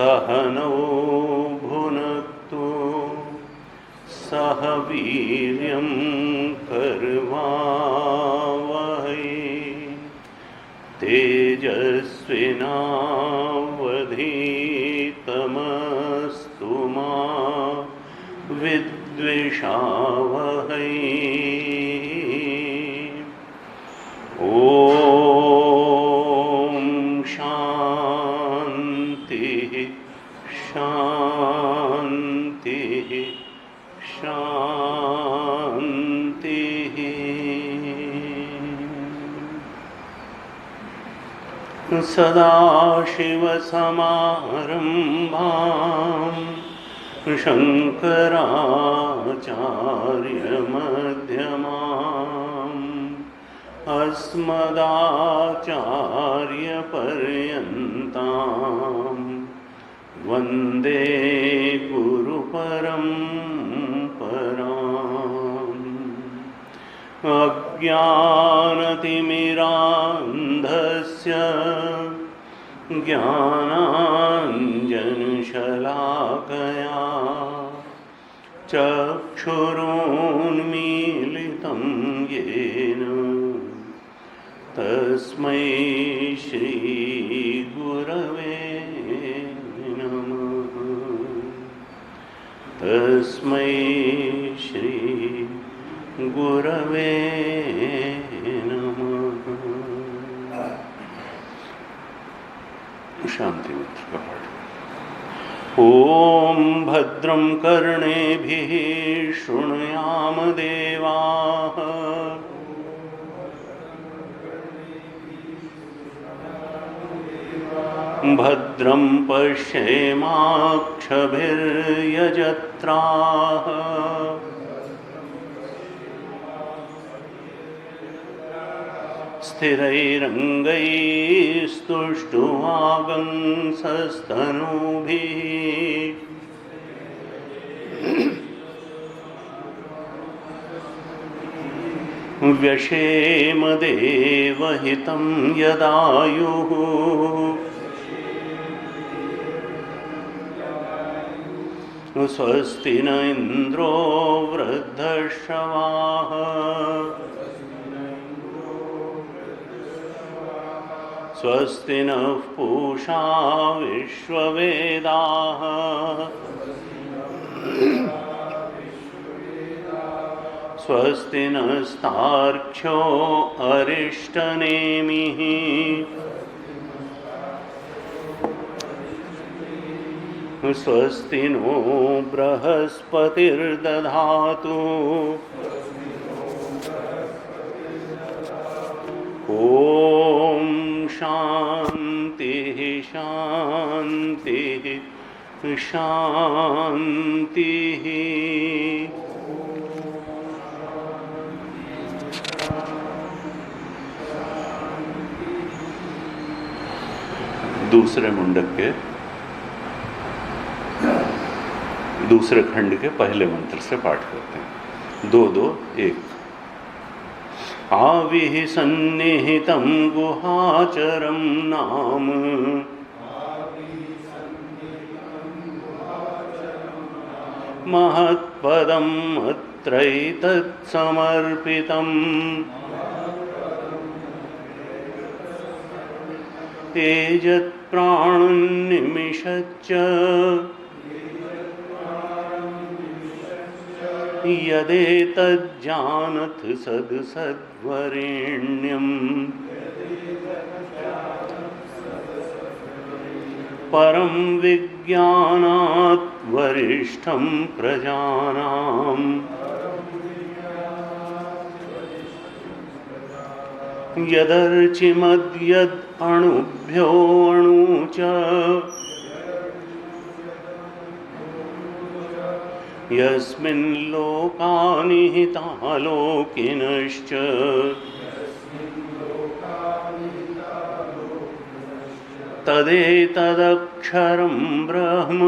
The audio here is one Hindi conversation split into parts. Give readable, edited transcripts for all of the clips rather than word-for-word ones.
सहनौ भुनक्तु सह वीर्यं करवावहै तेजस्विनावधीतमस्तु मा विद्विषावहै। सदाशिवसमारम्भां शङ्कराचार्यमध्यमाम् अस्मदाचार्यपर्यन्तां वन्दे गुरुपरम्पराम्। अज्ञानतिमिरान्धस्य ज्ञानाञ्जनशलाकया चक्षुरुन्मीलितं येन तस्मै श्रीगुरवे नमः। तस्मै श्रीगुरवे नमः। शांति मंत्र का पाठ। ओम भद्रं कर्णेभिः शृणुयाम देवाः भद्रं पश्येमाक्षभिर्यजत्राः स्थिरैरङ्गैस्तुष्टुवागंसस्तनूभिः व्यशेम देवहितं यदायुः स्वस्ति न इन्द्रो वृद्धश्रवाः स्वस्ति नः पूषा विश्ववेदाः स्वस्ति नस्तार्क्ष्यो अरिष्टनेमिः स्वस्ति नो बृहस्पतिर्दधातु ओम शांति शांति शांति। दूसरे मुंडक के दूसरे खंड के पहले मंत्र से पाठ करते हैं। 2-2-1। आविः सन्निहितं गुहाचरं नाम महत्पदम् अत्रैतत्समर्पितम् तेजत्प्राणन्निमिषच्च यदेतज्जानथ सद्वरेण्यम् परं विज्ञानात् वरिष्ठं प्रजानाम् यदर्चिमद्यद् अणुभ्यो अणु च यस्मिन् लोका निहिता लोकिनश्च तदेतदक्षरं ब्रह्म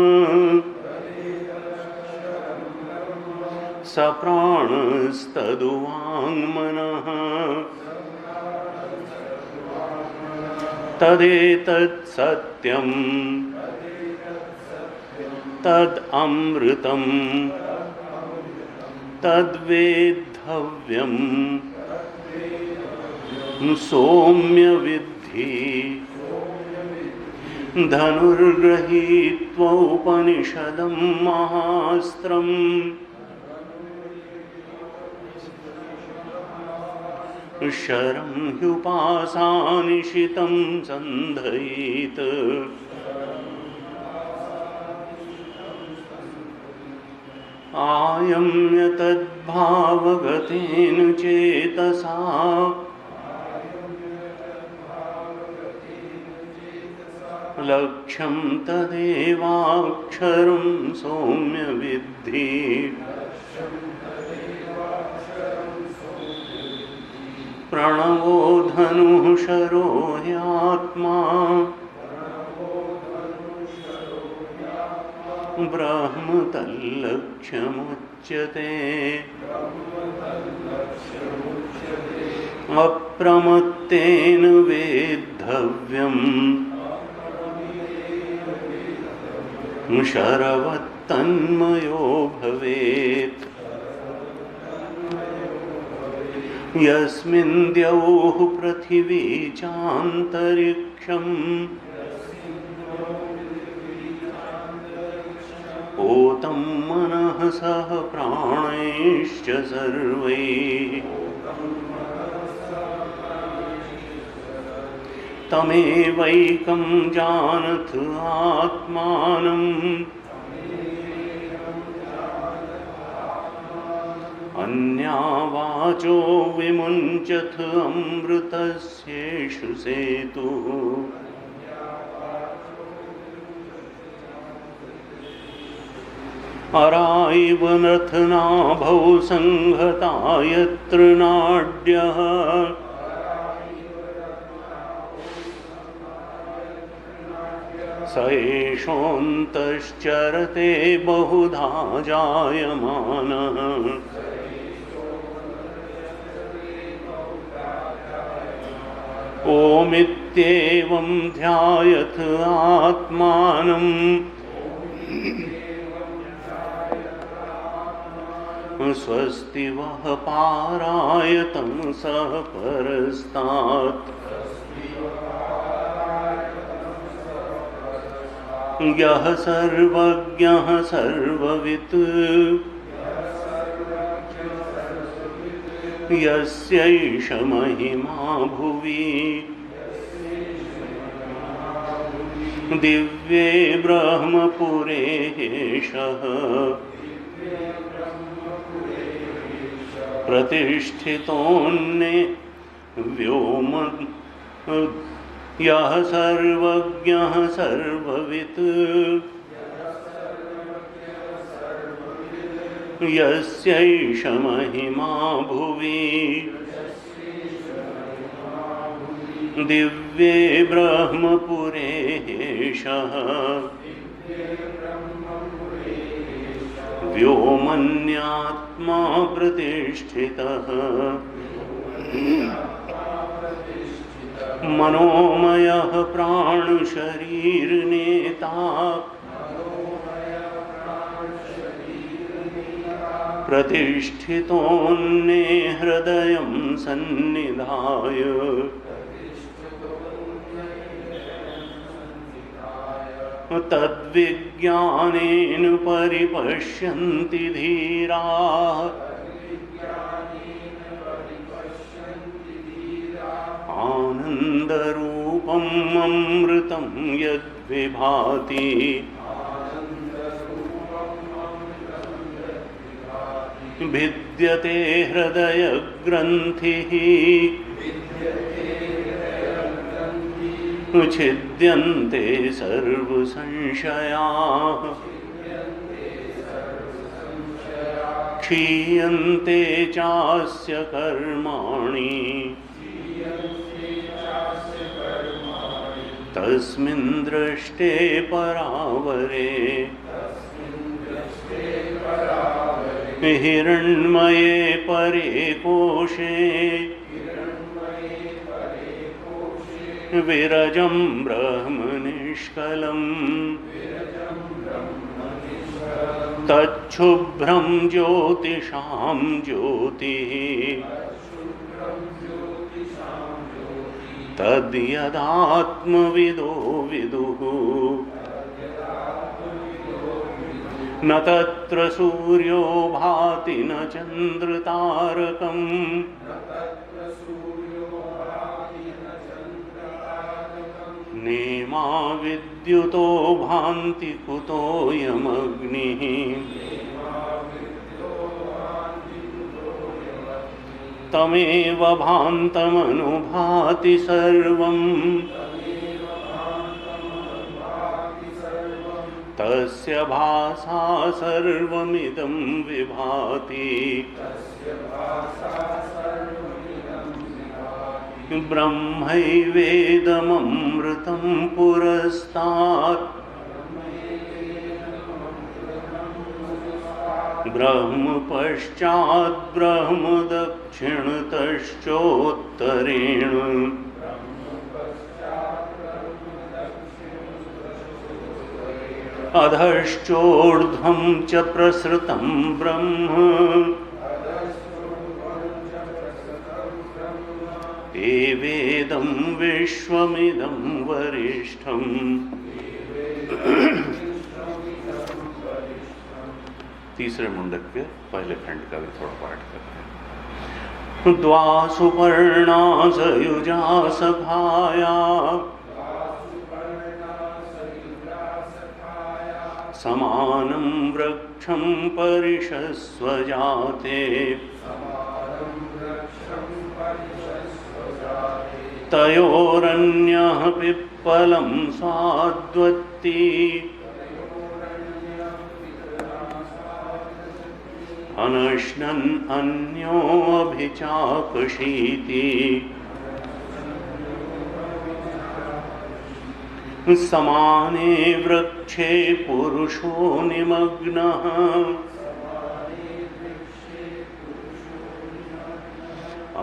सप्राणस्तदुवाङ्मनः तदेतत् सत्यं तदमृतं तद्वेद्धव्यं सौम्य विद्धि धनुर्गृहीत्वा उपनिषदं महास्त्रम् शरं ह्युपासानिशितं सन्धयेत् आयम्य तद्भावगतेन चेतसा लक्ष्यं तदेवाक्षरं सौम्य विद्धि प्रणवो धनुः शरो ह्यात्मा ब्रह्म तल्लक्ष्यमुच्यते अप्रमत्तेन वेद्धव्यम् शरवत्तन्मयो भवेत् यस्मिन् द्यौः पृथिवी चान्तरिक्षम् ओतं मनः सह प्राणैश्च सर्वैः तमेवैकं जानथ आत्मानम् अन्यावाचो विमुञ्चथ अमृतस्येषु सेतुः अराइव नथनाभौ संहता यत्र नाड्यः स एषोऽन्तश्चरते बहुधा जायमानः ओमित्येवं ध्यायथ आत्मानं स्वस्ति वः पारायतं सः परस्तात् यः सर्वज्ञः सर्ववित् यस्यैष महिमा भुवि दिव्ये ब्रह्मपुरे ह्येषः प्रतिष्ठितोऽन्ये व्योम यः सर्वज्ञः सर्ववित् यस्यैष महिमा भुवि दिव्ये ब्रह्मपुरे ह्येषः व्योमन्यात्मा प्रतिष्ठितः मनोमयः प्राणशरीरनेता प्रतिष्ठितोऽन्ये हृदयं सन्निधाय तद्विज्ञानेन परिपश्यन्ति धीराः आनन्दरूपं अमृतं यद्विभाति भिद्यते हृदयग्रन्थिः छिद्यन्ते सर्वसंशयाः क्षीयन्ते चास्य कर्माणि तस्मिन् दृष्टे परावरे हिरण्मये परे कोशे विरजं ब्रह्म निष्कलम् तच्छुभ्रं ज्योतिषां ज्योतिः तद्यदात्मविदो विदुः न तत्र सूर्यो भाति न चन्द्रतारकम् नेमा विद्युतो भान्ति कुतोऽयमग्निः तमेव भान्तमनुभाति सर्वम् तस्य भासा सर्वमिदं विभाति ब्रह्मैवेदममृतं पुरस्तात् ब्रह्म पश्चात् ब्रह्म दक्षिणतश्चोत्तरेण अधश्चोर्ध्वं च प्रसृतं ब्रह्म एवेदं विश्वमिदं वरिष्ठम्। तीसरे मुंडक के पहले खंड का भी थोड़ा पाठ करते हैं। द्वा सुपर्णा सयुजा सखाया समानं वृक्षं परिषस्व जाते तयोरन्यः पिप्पलं स्वाद्वत्ति अनश्नन् अन्योऽभिचाकशीति समाने वृक्षे पुरुषो निमग्नः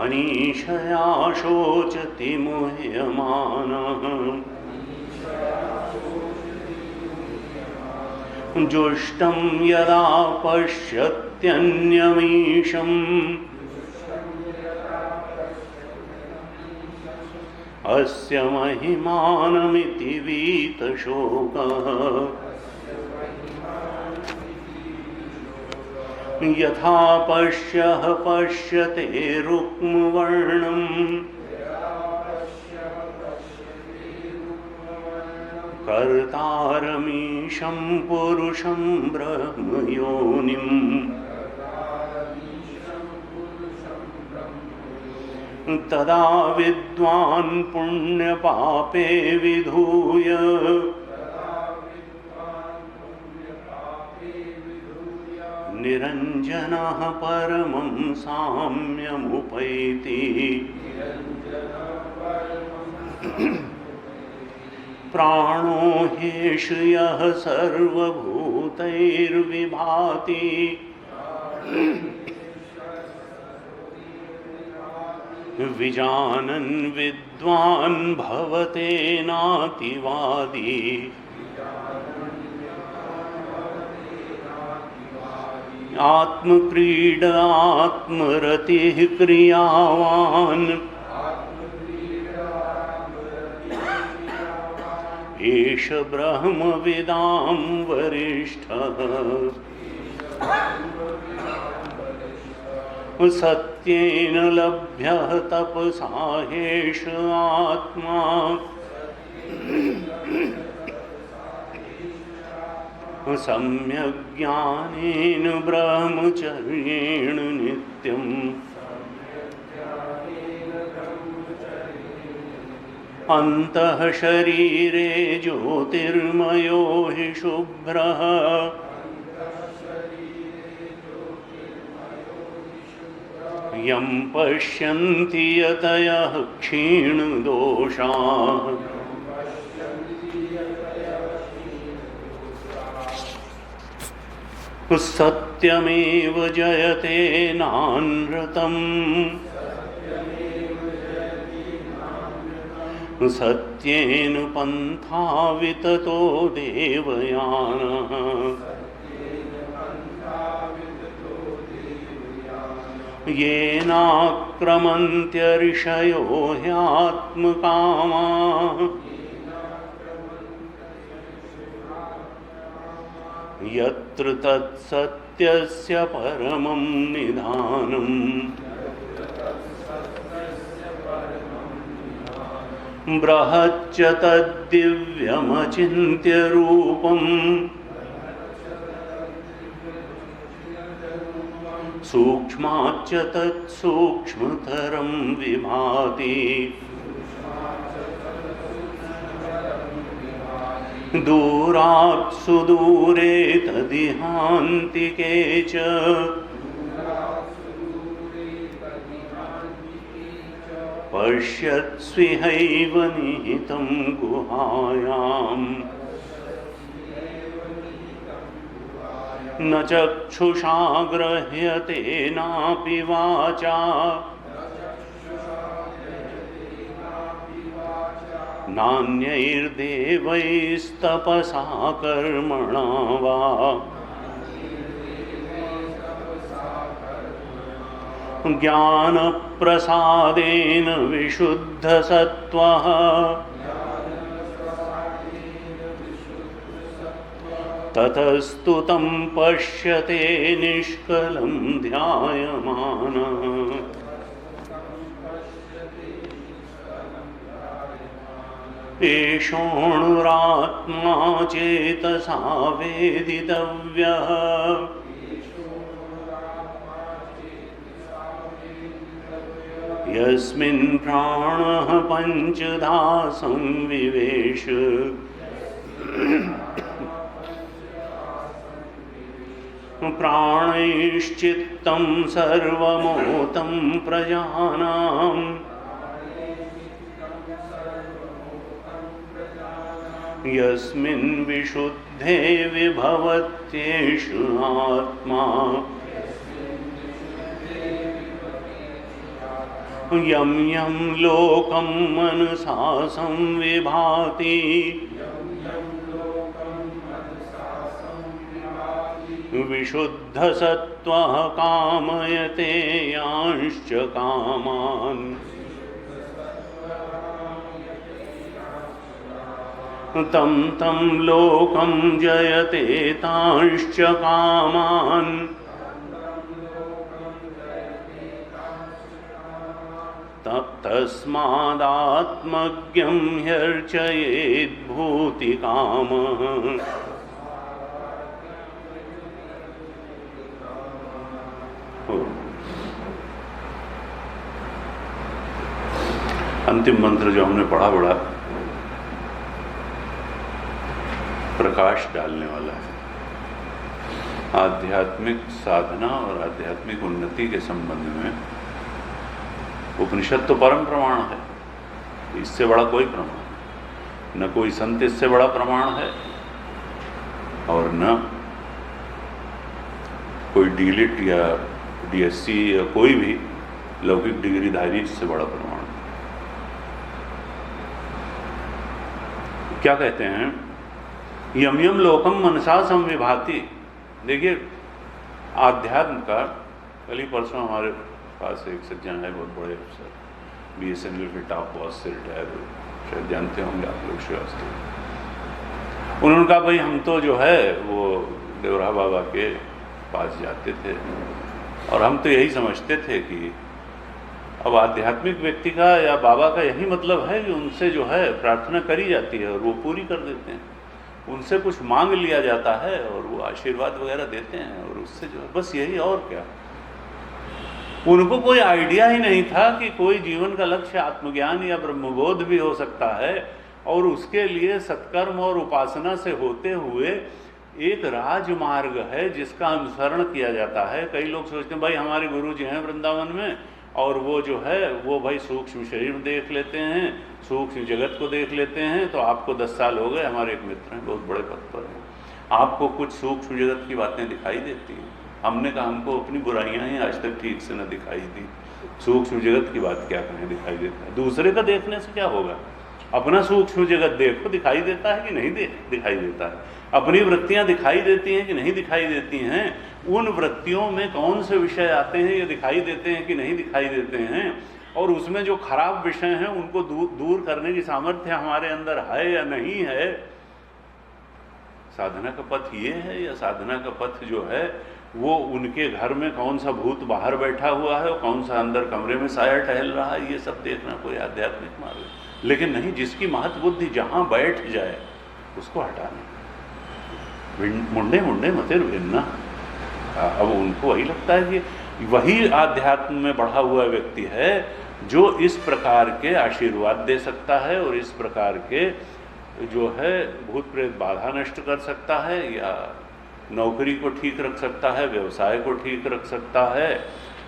अनीशया शोचति मुह्यमानः जुष्टं यदा पश्यत्यन्यमीशम् अस्य महिमानमिति वीतशोकः यथा पश्यः पश्यते रुक्मवर्णम् कर्तारमीशं पुरुषं ब्रह्मयोनिम् तदा विद्वान् पुण्यपापे विधूय निरञ्जनः परमं साम्यमुपैति प्राणो ह्येष यः सर्वभूतैर्विभाति विजानन् विद्वान् भवतेनातिवादी आत्मक्रीडात्मरतिः क्रियावान् एष ब्रह्मविदां वरिष्ठः सत्येन लभ्यः तपसा ह्येष आत्मा सम्यक् ज्ञानेन ब्रह्मचर्येण नित्यम् अन्तः शरीरे ज्योतिर्मयो हि शुभ्रः यं पश्यन्ति यतयः क्षीणदोषाः सत्यमेव जयते नानृतम् सत्येन पन्था विततो देवयानः येनाक्रमन्त्य ऋषयो ह्यात्मकामाः यत्र तत्सत्यस्य परमं निधानम् बृहच्च तद्दिव्यमचिन्त्य रूपम् सूक्ष्माच्च तत्सूक्ष्मतरं विभाति दूरात् सुदूरे तदिहान्तिके च पश्यत्स्विहैव निहितं गुहायाम् न चक्षुषा गृह्यते नापि वाचा नान्यैर्देवैस्तपसा कर्मणा वा ज्ञानप्रसादेन विशुद्धसत्त्वः ततस्तु तं पश्यते निष्कलं ध्यायमानः एषोऽणुरात्मा चेतसा वेदितव्यः यस्मिन् प्राणः पञ्चधा संविवेश प्राणैश्चित्तं सर्वमोतं प्रजानाम् यस्मिन् विशुद्धे विभवत्येष आत्मा यं यं लोकं मनसा संविभाति विशुद्धसत्त्वः कामयते यांश्च कामान् तं तं लोकं जयते तांश्च कामान् तस्मादात्मज्ञं ह्यर्चयेद्भूतिकामः अंतिम मंत्र जो हमने पढ़ा बड़ा प्रकाश डालने वाला है। आध्यात्मिक साधना और आध्यात्मिक उन्नति के संबंध में उपनिषद तो परम प्रमाण है, इससे बड़ा कोई प्रमाण न कोई संत इससे बड़ा प्रमाण है और न कोई डीलिट या डीएससी या कोई भी लौकिक डिग्रीधारी इससे बड़ा प्रमाण है। क्या कहते हैं? यम यम लोकम मनसा संविभाति। देखिए आध्यात्म का, कल ही परसों हमारे पास एक सज्जन है, बहुत बड़े अफसर, BSNL के टॉप बॉस से रिटायर हुए, शायद जानते होंगे आप लोग, श्रीवास्तव। उन्होंने कहा भाई हम तो जो है वो देवरा बाबा के पास जाते थे और हम तो यही समझते थे कि अब आध्यात्मिक व्यक्ति का या बाबा का यही मतलब है कि उनसे जो है प्रार्थना करी जाती है और वो पूरी कर देते हैं। उनसे कुछ मांग लिया जाता है और वो आशीर्वाद वगैरह देते हैं, और उससे जो है बस यही, और क्या। उनको कोई आइडिया ही नहीं था कि कोई जीवन का लक्ष्य आत्मज्ञान या ब्रह्मबोध भी हो सकता है, और उसके लिए सत्कर्म और उपासना से होते हुए एक राजमार्ग है जिसका अनुसरण किया जाता है। कई लोग सोचते हैं भाई हमारे गुरु जी हैं वृंदावन में, और वो जो है वो भाई सूक्ष्म शरीर देख लेते हैं, सूक्ष्म जगत को देख लेते हैं। तो आपको 10 साल हो गए, हमारे एक मित्र हैं बहुत बड़े पद पर हैं, आपको कुछ सूक्ष्म जगत की बातें दिखाई देती हैं? हमने कहा हमको अपनी बुराइयां ही आज तक ठीक से न दिखाई दी, सूक्ष्म जगत की बात क्या कहें दिखाई देता है। दूसरे का देखने से क्या होगा, अपना सूक्ष्म जगत देखो, दिखाई देता है कि नहीं दिखाई देता है। अपनी वृत्तियां दिखाई देती हैं कि नहीं दिखाई देती हैं। उन वृत्तियों में कौन से विषय आते हैं, ये दिखाई देते हैं कि नहीं दिखाई देते हैं। और उसमें जो खराब विषय हैं उनको दूर करने की सामर्थ्य हमारे अंदर है या नहीं है। साधना का पथ ये है, या साधना का पथ जो है वो उनके घर में कौन सा भूत बाहर बैठा हुआ है और कौन सा अंदर कमरे में साया टहल रहा है, ये सब देखना कोई आध्यात्मिक मार्ग है। लेकिन नहीं, जिसकी महत बुद्धि जहाँ बैठ जाए उसको हटाना। मुंडे मुंडे मतिर भिन्ना, अब उनको वही लगता है कि वही आध्यात्म में बढ़ा हुआ व्यक्ति है जो इस प्रकार के आशीर्वाद दे सकता है और इस प्रकार के जो है भूत प्रेत बाधा नष्ट कर सकता है, या नौकरी को ठीक रख सकता है, व्यवसाय को ठीक रख सकता है।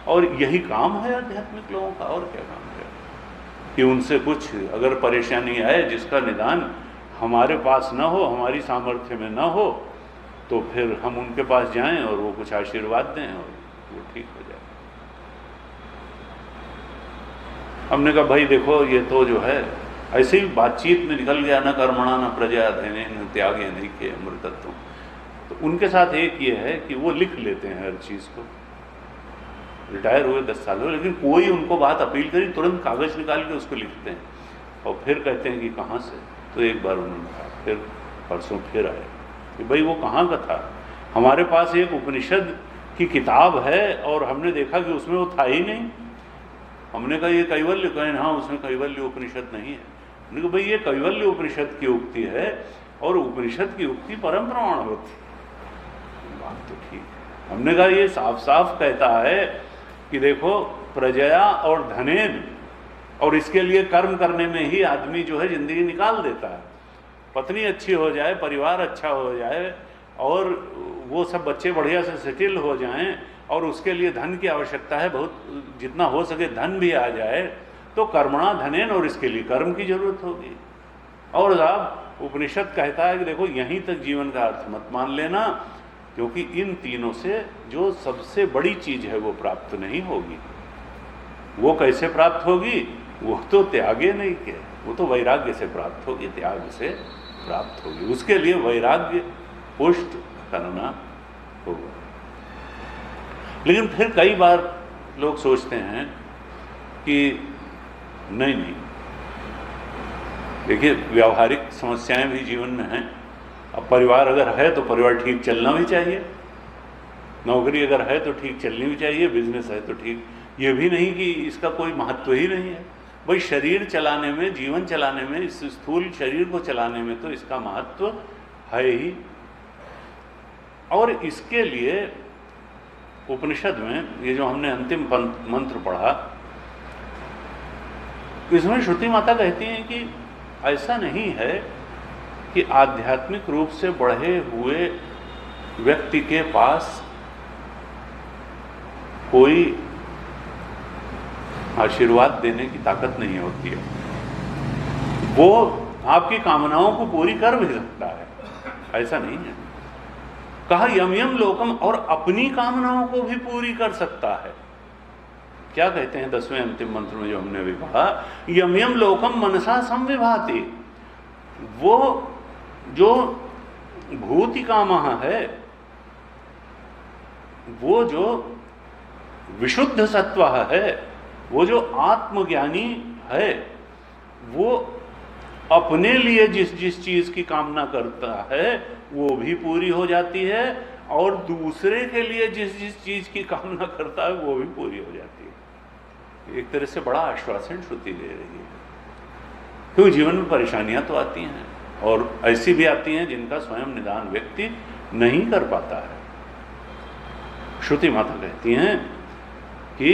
और यही काम है आध्यात्मिक लोगों का, और क्या काम है कि उनसे कुछ अगर परेशानी आए जिसका निदान हमारे पास न हो, हमारी सामर्थ्य में न हो, तो फिर हम उनके पास जाएं और वो कुछ आशीर्वाद दें और वो ठीक हो जाए। हमने कहा भाई देखो ये तो जो है ऐसे ही बातचीत में निकल गया, न कर्मणा न प्रजा धने न त्यागे नहीं के अमृतत्व। तो उनके साथ एक ये है कि वो लिख लेते हैं हर चीज़ को, रिटायर हुए 10 साल हुए, लेकिन कोई उनको बात अपील करी तुरंत कागज़ निकाल के उसको लिखते हैं और फिर कहते हैं कि कहाँ से। तो एक बार उन्होंने कहा, फिर परसों फिर आए कि भाई वो कहाँ का था, हमारे पास एक उपनिषद की किताब है और हमने देखा कि उसमें वो था ही नहीं। हमने कहा ये कैवल्य, कहें हाँ उसमें कैवल्य उपनिषद नहीं है। हमने कहा भाई ये कैवल्य उपनिषद की उक्ति है और उपनिषद की उक्ति परम प्रमाण होती, बात तो ठीक है। हमने कहा ये साफ साफ कहता है कि देखो प्रजया और धनेन, और इसके लिए कर्म करने में ही आदमी जो है जिंदगी निकाल देता है। पत्नी अच्छी हो जाए, परिवार अच्छा हो जाए और वो सब बच्चे बढ़िया से सेटल हो जाएं, और उसके लिए धन की आवश्यकता है, बहुत जितना हो सके धन भी आ जाए, तो कर्मणा धनेन, और इसके लिए कर्म की जरूरत होगी। और साहब उपनिषद कहता है कि देखो यहीं तक जीवन का अर्थ मत मान लेना, क्योंकि इन तीनों से जो सबसे बड़ी चीज है वो प्राप्त नहीं होगी। वो कैसे प्राप्त होगी, वो तो त्यागे नहीं के, वो तो वैराग्य से प्राप्त होगी, त्याग से प्राप्त होगी। उसके लिए वैराग्य पुष्ट करना होगा। लेकिन फिर कई बार लोग सोचते हैं कि नहीं नहीं, देखिए व्यावहारिक समस्याएं भी जीवन में हैं। अब परिवार अगर है तो परिवार ठीक चलना भी चाहिए, नौकरी अगर है तो ठीक चलनी भी चाहिए, बिजनेस है तो ठीक, ये भी नहीं कि इसका कोई महत्व ही नहीं है। भाई शरीर चलाने में, जीवन चलाने में, इस स्थूल शरीर को चलाने में तो इसका महत्व है ही। और इसके लिए उपनिषद में ये जो हमने अंतिम मंत्र पढ़ा, इसमें श्रुति माता कहती हैं कि ऐसा नहीं है कि आध्यात्मिक रूप से बढ़े हुए व्यक्ति के पास कोई आशीर्वाद देने की ताकत नहीं होती है। वो आपकी कामनाओं को पूरी कर भी सकता है, ऐसा नहीं है। कहा यम यम लोकम, और अपनी कामनाओं को भी पूरी कर सकता है। क्या कहते हैं 10वें अंतिम मंत्र में जो हमने अभी पढ़ा, यम यम लोकम मनसा संविभाति। वो जो भूतिकामः है, वो जो विशुद्ध सत्व है, वो जो आत्मज्ञानी है, वो अपने लिए जिस जिस चीज की कामना करता है वो भी पूरी हो जाती है, और दूसरे के लिए जिस जिस चीज की कामना करता है वो भी पूरी हो जाती है। एक तरह से बड़ा आश्वासन श्रुति दे रही है, क्योंकि जीवन में परेशानियां तो आती हैं, और ऐसी भी आती हैं जिनका स्वयं निदान व्यक्ति नहीं कर पाता है। श्रुति माता कहती हैं कि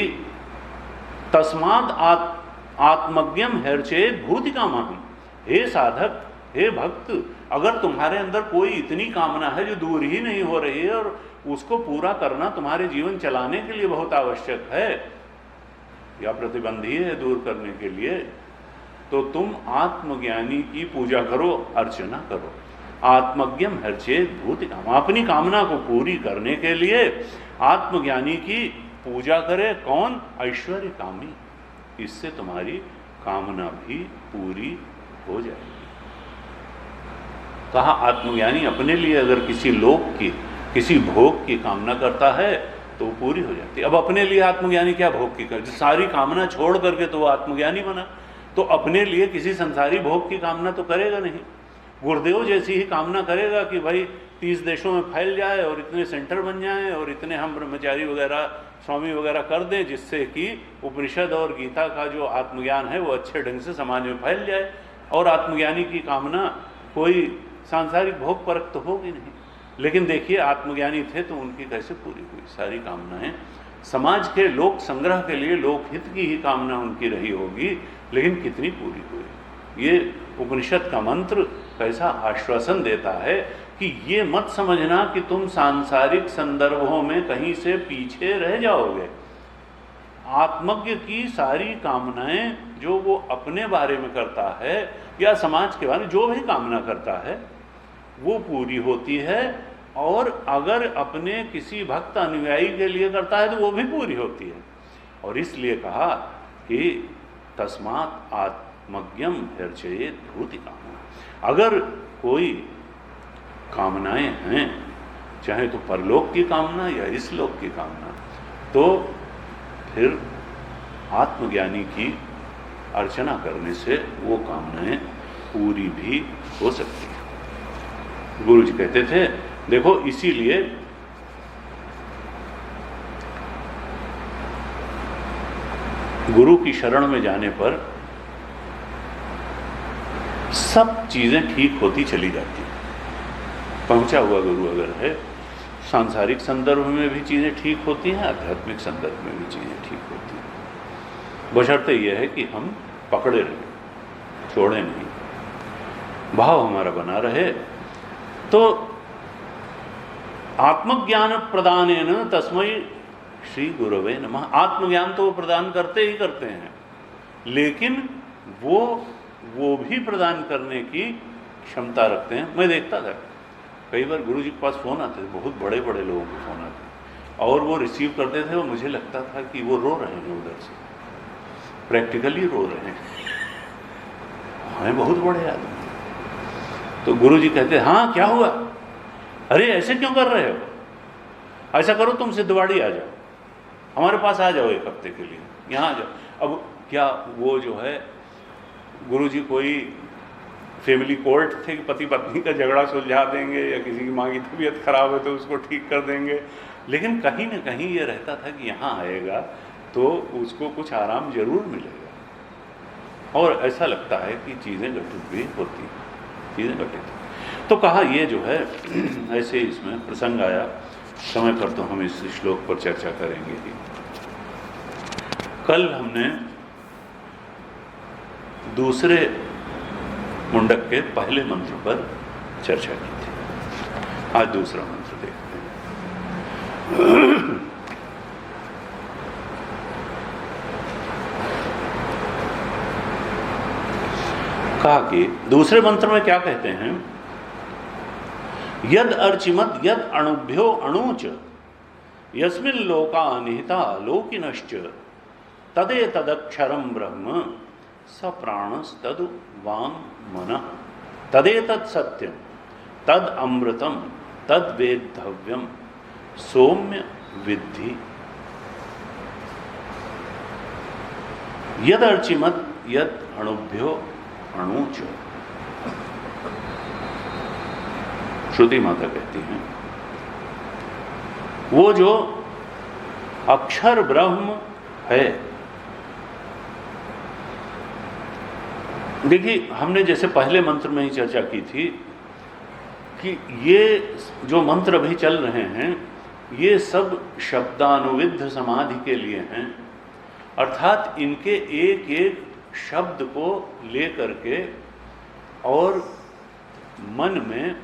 तस्माद आत्मज्ञम हर्चेत भूतिकामहम्, हे साधक, हे भक्त, अगर तुम्हारे अंदर कोई इतनी कामना है जो दूर ही नहीं हो रही है और उसको पूरा करना तुम्हारे जीवन चलाने के लिए बहुत आवश्यक है या प्रतिबंधी है दूर करने के लिए, तो तुम आत्मज्ञानी की पूजा करो, अर्चना करो। आत्मज्ञम हर्चेत भूतिकाम, अपनी कामना को पूरी करने के लिए आत्मज्ञानी की पूजा करे। कौन? ऐश्वर्य कामी। इससे तुम्हारी कामना भी पूरी हो जाएगी। कहा आत्मज्ञानी अपने लिए अगर किसी लोक की, किसी भोग की कामना करता है तो वो पूरी हो जाती है। अब अपने लिए आत्मज्ञानी क्या भोग की कर, सारी कामना छोड़ करके तो वो आत्मज्ञानी बना, तो अपने लिए किसी संसारी भोग की कामना तो करेगा नहीं। गुरुदेव जैसी ही कामना करेगा कि भाई 30 देशों में फैल जाए और इतने सेंटर बन जाएं और इतने हम ब्रह्मचारी वगैरह, स्वामी वगैरह कर दें, जिससे कि उपनिषद और गीता का जो आत्मज्ञान है वो अच्छे ढंग से समाज में फैल जाए। और आत्मज्ञानी की कामना कोई सांसारिक भोग परक तो होगी नहीं। लेकिन देखिए आत्मज्ञानी थे तो उनकी कैसे पूरी हुई सारी कामनाएं। समाज के लोक संग्रह के लिए लोकहित की ही कामना उनकी रही होगी, लेकिन कितनी पूरी हुई। ये उपनिषद का मंत्र कैसा आश्वासन देता है कि ये मत समझना कि तुम सांसारिक संदर्भों में कहीं से पीछे रह जाओगे। आत्मज्ञ की सारी कामनाएं जो वो अपने बारे में करता है या समाज के बारे में जो भी कामना करता है वो पूरी होती है, और अगर अपने किसी भक्त अनुयायी के लिए करता है तो वो भी पूरी होती है। और इसलिए कहा कि तस्मात् आत्मज्ञम हर्चयेत भूतिकामः। अगर कोई कामनाएं हैं, चाहे तो परलोक की कामना या इस लोक की कामना, तो फिर आत्मज्ञानी की अर्चना करने से वो कामनाएं पूरी भी हो सकती है। गुरु जी कहते थे देखो, इसीलिए गुरु की शरण में जाने पर सब चीजें ठीक होती चली जाती हैं। पहुंचा हुआ गुरु अगर है, सांसारिक संदर्भ में भी चीजें ठीक होती हैं, आध्यात्मिक संदर्भ में भी चीजें ठीक होती हैं। बशर्ते यह है कि हम पकड़े रहें, छोड़े नहीं, भाव हमारा बना रहे। तो आत्मज्ञान प्रदानेन तस्मै श्री गुरवे नमः। आत्मज्ञान तो वो प्रदान करते ही करते हैं, लेकिन वो भी प्रदान करने की क्षमता रखते हैं। मैं देखता था कई बार गुरु जी के पास फ़ोन आते थे, बहुत बड़े बड़े लोगों के फ़ोन आते, और वो रिसीव करते थे और मुझे लगता था कि वो रो रहे हैं उधर से, प्रैक्टिकली रो रहे हैं, हैं बहुत बड़े आदमी। तो गुरु जी कहते हाँ क्या हुआ, अरे ऐसे क्यों कर रहे हो, ऐसा करो तुम सिद्धवाड़ी आ जाओ, हमारे पास आ जाओ 1 हफ्ते के लिए, यहाँ आ जाओ। अब क्या वो जो है गुरु जी कोई फैमिली कोर्ट थे कि पति पत्नी का झगड़ा सुलझा देंगे, या किसी की माँ की तबीयत खराब है तो उसको ठीक कर देंगे, लेकिन कहीं ना कहीं ये रहता था कि यहाँ आएगा तो उसको कुछ आराम जरूर मिलेगा। और ऐसा लगता है कि चीज़ें घटित भी होती हैं, चीज़ें घटित। तो कहा ये जो है ऐसे इसमें प्रसंग आया, समय पर तो हम इस श्लोक पर चर्चा करेंगे ही। कल हमने दूसरे मुंडक के पहले मंत्र पर चर्चा की थी, आज दूसरा मंत्र देखते हैं। कहा कि दूसरे मंत्र में क्या कहते हैं, यद अर्चिमत यद अणुभ्यो अणुच यस्मिन् लोका निहिता लोकिनश्च तदे तदक्षरम ब्रह्म स प्राणस्तदु वांग मनः तदेतत् सत्यम तद अमृतम तद वेद्धव्यम सौम्य विद्धि। यद अर्चिमत यद अणुभ्यो अणुच, श्रुति माता कहती हैं वो जो अक्षर ब्रह्म है देखिए, हमने जैसे पहले मंत्र में ही चर्चा की थी कि ये जो मंत्र अभी चल रहे हैं ये सब शब्दानुविद्ध समाधि के लिए हैं, अर्थात इनके एक एक शब्द को लेकर के और मन में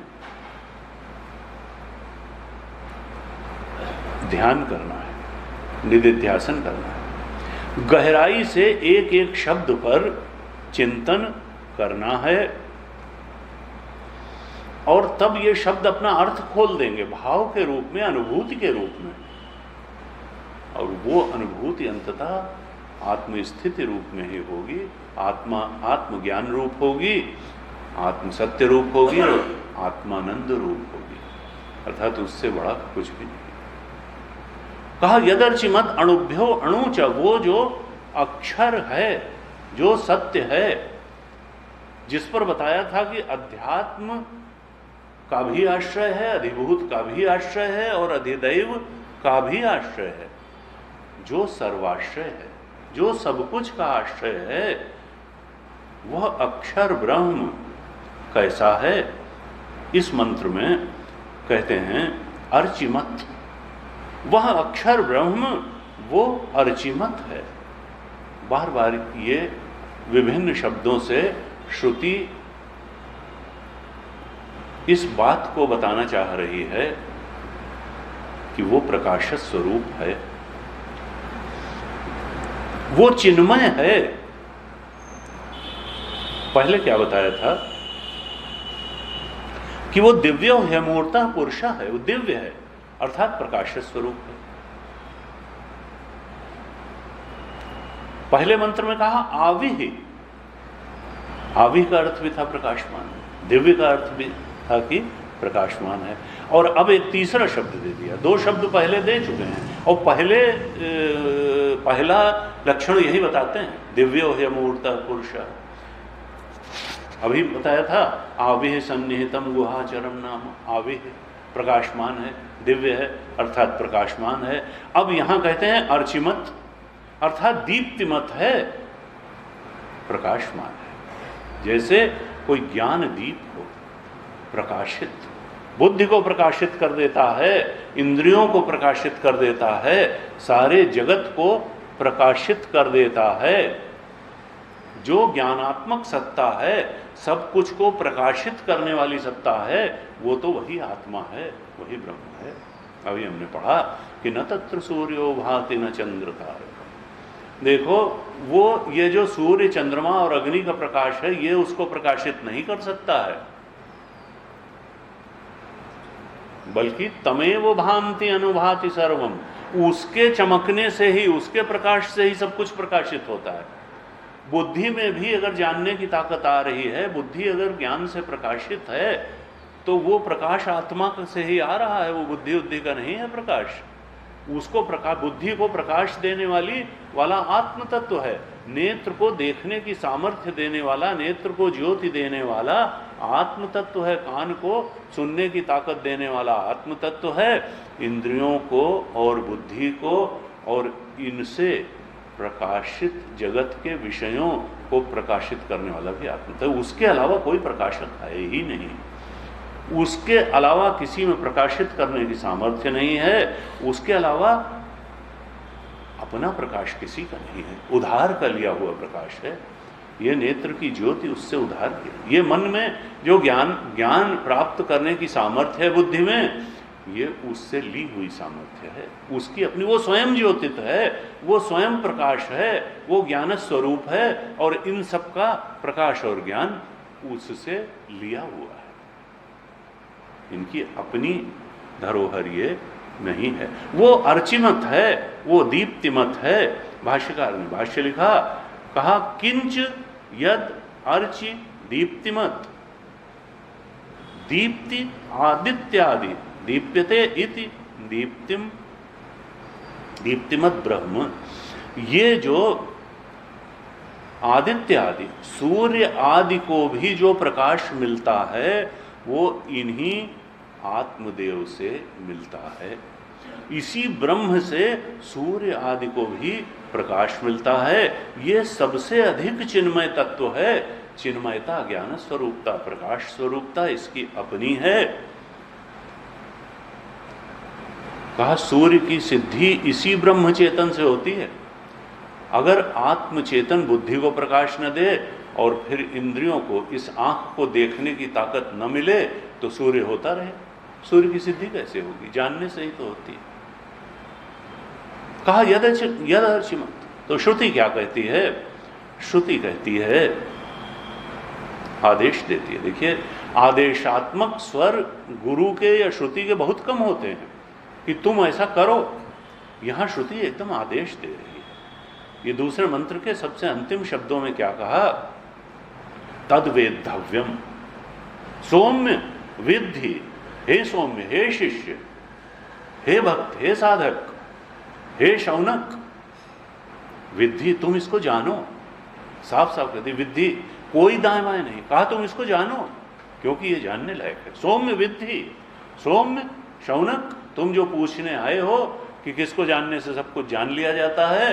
ध्यान करना है, निधिध्यासन करना है, गहराई से एक एक शब्द पर चिंतन करना है और तब ये शब्द अपना अर्थ खोल देंगे भाव के रूप में, अनुभूति के रूप में, और वो अनुभूति अंततः आत्मस्थिति रूप में ही होगी, आत्मज्ञान रूप होगी, आत्मसत्य रूप होगी और आत्मानंद रूप होगी, अर्थात उससे बड़ा कुछ भी नहीं। कहा यदर्चिमत अणुभ्यो अणुच, वो जो अक्षर है, जो सत्य है, जिस पर बताया था कि अध्यात्म का भी आश्रय है, अधिभूत का भी आश्रय है और अधिदैव का भी आश्रय है, जो सर्वाश्रय है, जो सब कुछ का आश्रय है, वह अक्षर ब्रह्म कैसा है? इस मंत्र में कहते हैं अर्चिमत, वह अक्षर ब्रह्म वो अर्चिमत है। बार बार ये विभिन्न शब्दों से श्रुति इस बात को बताना चाह रही है कि वो प्रकाशत स्वरूप है, वो चिन्मय है। पहले क्या बताया था कि वो दिव्यो ह्यमूर्ता पुरुषा है, वो दिव्य है अर्थात प्रकाशत स्वरूप है। पहले मंत्र में कहा आविहि, आविहि का अर्थ भी था प्रकाशमान, दिव्य का अर्थ भी था कि प्रकाशमान है, और अब एक तीसरा शब्द दे दिया। दो शब्द पहले दे चुके हैं और पहला लक्षण यही बताते हैं, दिव्यो ह्यमूर्ता पुरुष। अभी बताया था आविहि सन्निहितम गुहाचरम नाम, आविहि प्रकाशमान है, दिव्य है अर्थात प्रकाशमान है। अब यहां कहते हैं अर्चिमत अर्थात दीप्तिमत है, प्रकाशमान है। जैसे कोई ज्ञान दीप हो, प्रकाशित, बुद्धि को प्रकाशित कर देता है, इंद्रियों को प्रकाशित कर देता है, सारे जगत को प्रकाशित कर देता है। जो ज्ञानात्मक सत्ता है, सब कुछ को प्रकाशित करने वाली सत्ता है, वो तो वही आत्मा है, वही ब्रह्म है। अभी हमने पढ़ा कि न तत्र सूर्यो भाति न चंद्र तारे। देखो, वो ये जो सूर्य, चंद्रमा और अग्नि का प्रकाश है, ये उसको प्रकाशित नहीं कर सकता है, बल्कि तमेव भान्ति अनुभाति सर्वम, उसके चमकने से ही, उसके प्रकाश से ही सब कुछ प्रकाशित होता है। बुद्धि में भी अगर जानने की ताकत आ रही है, बुद्धि अगर ज्ञान से प्रकाशित है, तो वो प्रकाश आत्मा से ही आ रहा है, वो बुद्धि का नहीं है प्रकाश। उसको प्रकाश, बुद्धि को प्रकाश देने वाला आत्म तत्व है, नेत्र को देखने की सामर्थ्य देने वाला, नेत्र को ज्योति देने वाला आत्म तत्व है, कान को सुनने की ताकत देने वाला आत्म तत्व है, इंद्रियों को और बुद्धि को और इनसे प्रकाशित जगत के विषयों को प्रकाशित करने वाला भी आत्म तत्व। उसके अलावा कोई प्रकाशक है ही नहीं, उसके अलावा किसी में प्रकाशित करने की सामर्थ्य नहीं है, उसके अलावा अपना प्रकाश किसी का नहीं है, उधार का लिया हुआ प्रकाश है। ये नेत्र की ज्योति उससे उधार किया, ये मन में जो ज्ञान प्राप्त करने की सामर्थ्य है बुद्धि में, ये उससे ली हुई सामर्थ्य है, उसकी अपनी, वो स्वयं ज्योतित है, वो स्वयं प्रकाश है, वो ज्ञान स्वरूप है, और इन सब का प्रकाश और ज्ञान उससे लिया हुआ है, इनकी अपनी धरोहर ये नहीं है। वो अर्चिमत है, वो दीप्तिमत है। भाष्यकार ने भाष्य लिखा, कहा किंच यद अर्चि दीप्तिमत, दीप्ति आदित्यादि दीप्यते इति दीप्तिमत ब्रह्म। ये जो आदित्य आदि, सूर्य आदि को भी जो प्रकाश मिलता है, वो इन्हीं आत्मदेव से मिलता है। इसी ब्रह्म से सूर्य आदि को भी प्रकाश मिलता है। ये सबसे अधिक चिन्मय तत्व है, चिन्मयता, ज्ञान स्वरूपता, प्रकाश स्वरूपता इसकी अपनी है। कहा सूर्य की सिद्धि इसी ब्रह्म चेतन से होती है। अगर आत्मचेतन बुद्धि को प्रकाश न दे और फिर इंद्रियों को, इस आंख को देखने की ताकत न मिले तो सूर्य होता रहे। सूर्य की सिद्धि कैसे होगी? जानने से ही तो होती है। कहा यदर्चिमत। तो श्रुति क्या कहती है? श्रुति कहती है, आदेश देती है। देखिए, आदेशात्मक स्वर गुरु के या श्रुति के बहुत कम होते हैं कि तुम ऐसा करो। यहां श्रुति एकदम आदेश दे रही है। ये दूसरे मंत्र के सबसे अंतिम शब्दों में क्या कहा? तद वेद्धव्यम, सौम्य विद्धि। हे सौम्य, हे शिष्य, हे भक्त, हे साधक, हे शौनक, विद्धि, तुम इसको जानो। साफ साफ कहती विद्धि, कोई दाएं बाएं नहीं, कहा तुम इसको जानो क्योंकि ये जानने लायक है। सौम्य विद्धि, सौम्य शौनक, तुम जो पूछने आए हो कि किसको जानने से सब कुछ जान लिया जाता है,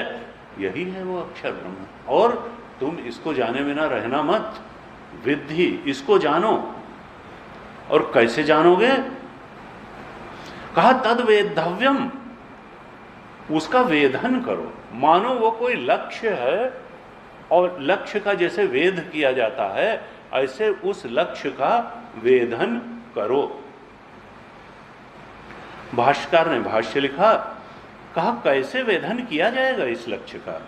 यही है वो अक्षर ब्रह्म। और तुम इसको जाने बिना रहना मत। विद्धि, इसको जानो। और कैसे जानोगे? कहा तद वेद्धव्यम, उसका वेधन करो। मानो वो कोई लक्ष्य है और लक्ष्य का जैसे वेध किया जाता है, ऐसे उस लक्ष्य का वेधन करो। भाष्यकार ने भाष्य लिखा, कहा कैसे वेधन किया जाएगा इस लक्ष्य का?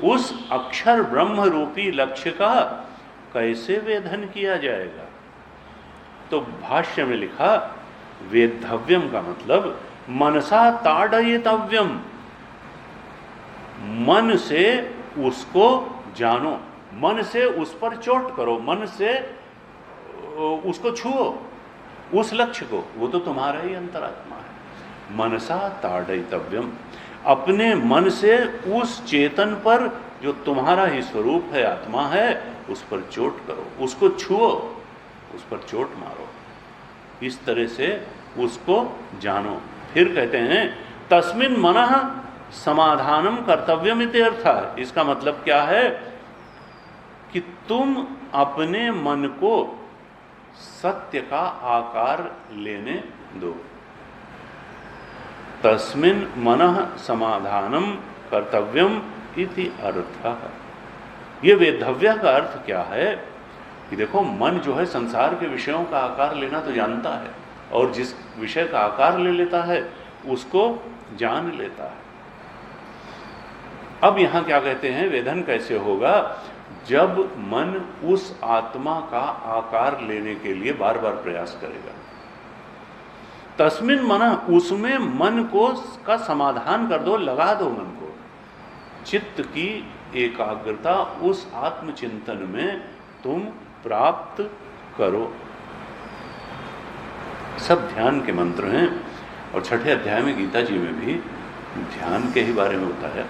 उस अक्षर ब्रह्म रूपी लक्ष्य का कैसे वेधन किया जाएगा? तो भाष्य में लिखा, वेद्धव्यम का मतलब मनसा ताड़यितव्यम, मन से उसको जानो, मन से उस पर चोट करो, मन से उसको छुओ, उस लक्ष्य को। वो तो तुम्हारा ही अंतरात्मा है। मनसा ताड़यितव्यम, अपने मन से उस चेतन पर जो तुम्हारा ही स्वरूप है, आत्मा है, उस पर चोट करो, उसको छुओ, उस पर चोट मारो, इस तरह से उसको जानो। फिर कहते हैं तस्मिन् मनः समाधानम कर्तव्यम इति अर्थः। इसका मतलब क्या है कि तुम अपने मन को सत्य का आकार लेने दो। तस्मिन् मनः समाधानम कर्तव्यम इति अर्थः। ये वेद्धव्य का अर्थ क्या है कि देखो, मन जो है संसार के विषयों का आकार लेना तो जानता है, और जिस विषय का आकार ले लेता है उसको जान लेता है। अब यहां क्या कहते हैं, वेधन कैसे होगा? जब मन उस आत्मा का आकार लेने के लिए बार बार प्रयास करेगा। तस्मिन् मनः, उसमें मन को का समाधान कर दो, लगा दो मन को। चित्त की एकाग्रता उस आत्मचिंतन में तुम प्राप्त करो। सब ध्यान के मंत्र हैं, और छठे अध्याय में गीता जी में भी ध्यान के ही बारे में बताया।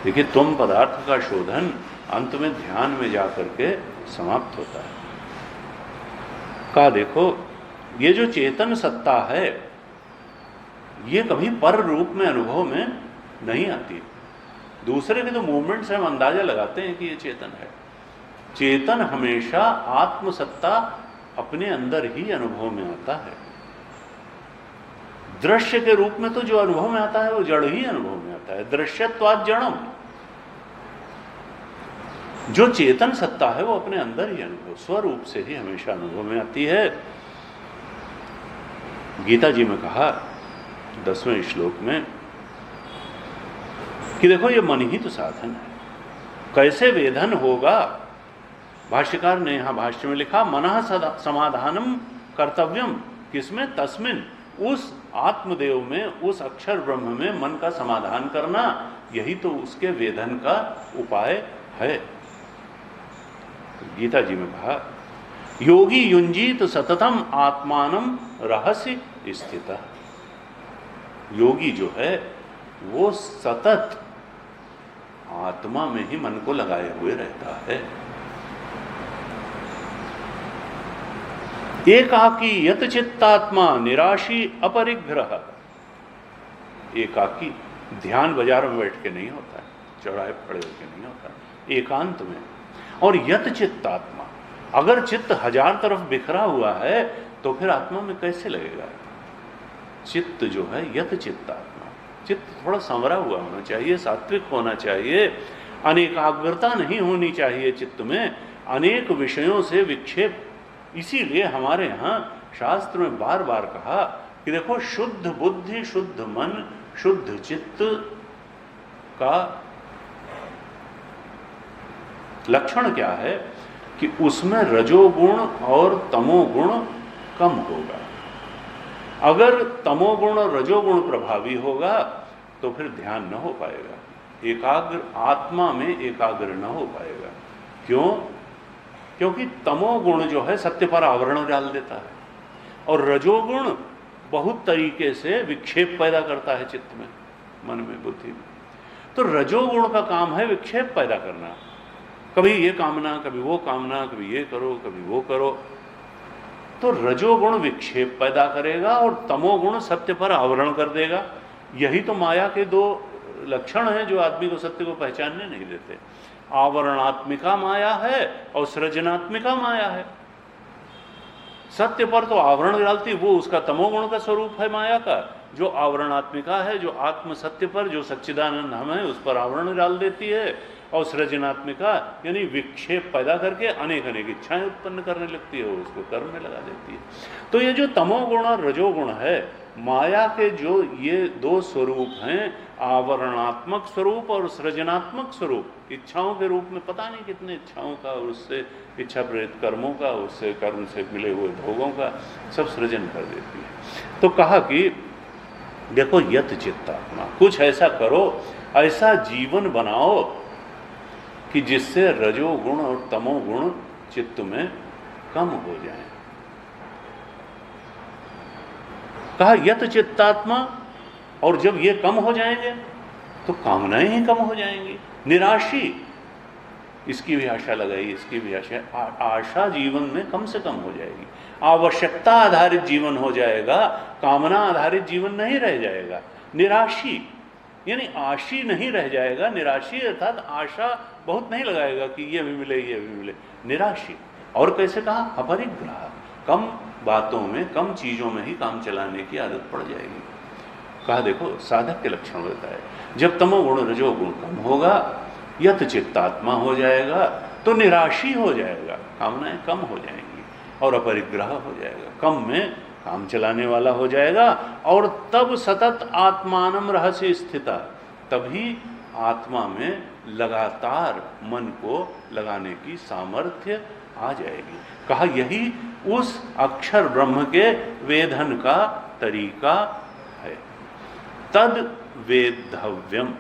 देखिए, तुम पदार्थ का शोधन अंत में ध्यान में जाकर के समाप्त होता है। कहा देखो, ये जो चेतन सत्ता है, ये कभी पर रूप में अनुभव में नहीं आती। दूसरे के तो मूवमेंट से हम अंदाजा लगाते हैं कि ये चेतन है। चेतन हमेशा आत्मसत्ता अपने अंदर ही अनुभव में आता है। दृश्य के रूप में तो जो अनुभव में आता है वो जड़ ही अनुभव में आता है। दृश्यत्वात् जड़म। जो चेतन सत्ता है वो अपने अंदर ही अनुभव, स्वरूप से ही हमेशा अनुभव में आती है। गीता जी में कहा 10वें श्लोक में कि देखो, ये मन ही तो साधन है। कैसे वेधन होगा? भाष्यकार ने यहां भाष्य में लिखा, मनः समाधानम कर्तव्यम। किसमें? तस्मिन्, उस आत्मदेव में, उस अक्षर ब्रह्म में मन का समाधान करना, यही तो उसके वेधन का उपाय है। गीता जी में कहा, योगी युंजीत सततम आत्मानम रहस्य स्थितः। योगी जो है वो सतत आत्मा में ही मन को लगाए हुए रहता है। एकाकी यत चित्तात्मा निराशी अपरिग्रह। एकाकी, ध्यान बाजार में बैठ के नहीं होता है, चौराहे खड़े होकर नहीं होता है, एकांत में। और यत चित्तात्मा, अगर चित्त 1000 तरफ बिखरा हुआ है तो फिर आत्मा में कैसे लगेगा? चित्त जो है यत चित्त आत्मा, चित्त थोड़ा संवरा हुआ होना चाहिए, सात्विक होना चाहिए, अनेकाग्रता नहीं होनी चाहिए चित्त में, अनेक विषयों से विक्षेप। इसीलिए हमारे यहाँ शास्त्र में बार बार कहा कि देखो, शुद्ध बुद्धि, शुद्ध मन, शुद्ध चित्त का लक्षण क्या है कि उसमें रजोगुण और तमोगुण कम होगा। अगर तमोगुण और रजोगुण प्रभावी होगा तो फिर ध्यान न हो पाएगा, एकाग्र आत्मा में एकाग्र न हो पाएगा। क्यों? क्योंकि तमोगुण जो है सत्य पर आवरण डाल देता है और रजोगुण बहुत तरीके से विक्षेप पैदा करता है चित्त में, मन में, बुद्धि में। तो रजोगुण का काम है विक्षेप पैदा करना, कभी ये कामना, कभी वो कामना, कभी ये करो, कभी वो करो। तो रजोगुण विक्षेप पैदा करेगा और तमोगुण सत्य पर आवरण कर देगा। यही तो माया के दो लक्षण हैं जो आदमी को सत्य को पहचानने नहीं देते। आवरणात्मिका माया है और सृजनात्मिका माया है। सत्य पर तो आवरण डालती, वो उसका तमोगुण का स्वरूप है माया का। जो आवरणात्मिका है, जो आत्म सत्य पर, जो सच्चिदानंद हम है, उस पर आवरण डाल देती है। और सृजनात्मिका यानी विक्षेप पैदा करके अनेक अनेक इच्छाएं उत्पन्न करने लगती है, उसको कर्म में लगा देती है। तो ये जो तमोगुण और रजोगुण है, माया के जो ये दो स्वरूप हैं, आवरणात्मक स्वरूप और सृजनात्मक स्वरूप, इच्छाओं के रूप में पता नहीं कितने इच्छाओं का, उससे इच्छा प्रेरित कर्मों का, उससे कर्म से मिले हुए भोगों का सब सृजन कर देती है। तो कहा कि देखो, यत चित्तात्मा, कुछ ऐसा करो, ऐसा जीवन बनाओ कि जिससे रजोगुण और तमोगुण चित्त में कम हो जाएं। कहा यत चित्तात्मा, और जब ये कम हो जाएंगे तो कामनाएं ही कम हो जाएंगी। निराशी, इसकी भी आशा लगाई, इसकी भी आशा जीवन में कम से कम हो जाएगी। आवश्यकता आधारित जीवन हो जाएगा, कामना आधारित जीवन नहीं रह जाएगा। निराशी यानी आशी नहीं रह जाएगा। निराशी अर्थात आशा बहुत नहीं लगाएगा कि ये भी मिले, ये भी मिले। निराशी। और कैसे कहा? अपरिग्रह, कम बातों में, कम चीज़ों में ही काम चलाने की आदत पड़ जाएगी। कहा देखो, साधक के लक्षण बताए, जब तमोगुण रजोगुण कम होगा, यत चित्तात्मा हो जाएगा तो निराशी हो जाएगा, कामनाएं कम हो जाएंगी और अपरिग्रह हो जाएगा, कम में काम चलाने वाला हो जाएगा। और तब सतत आत्मानम रहस्य स्थिता, तभी आत्मा में लगातार मन को लगाने की सामर्थ्य आ जाएगी। कहा यही उस अक्षर ब्रह्म के वेधन का तरीका है। तद वेद्धव्यम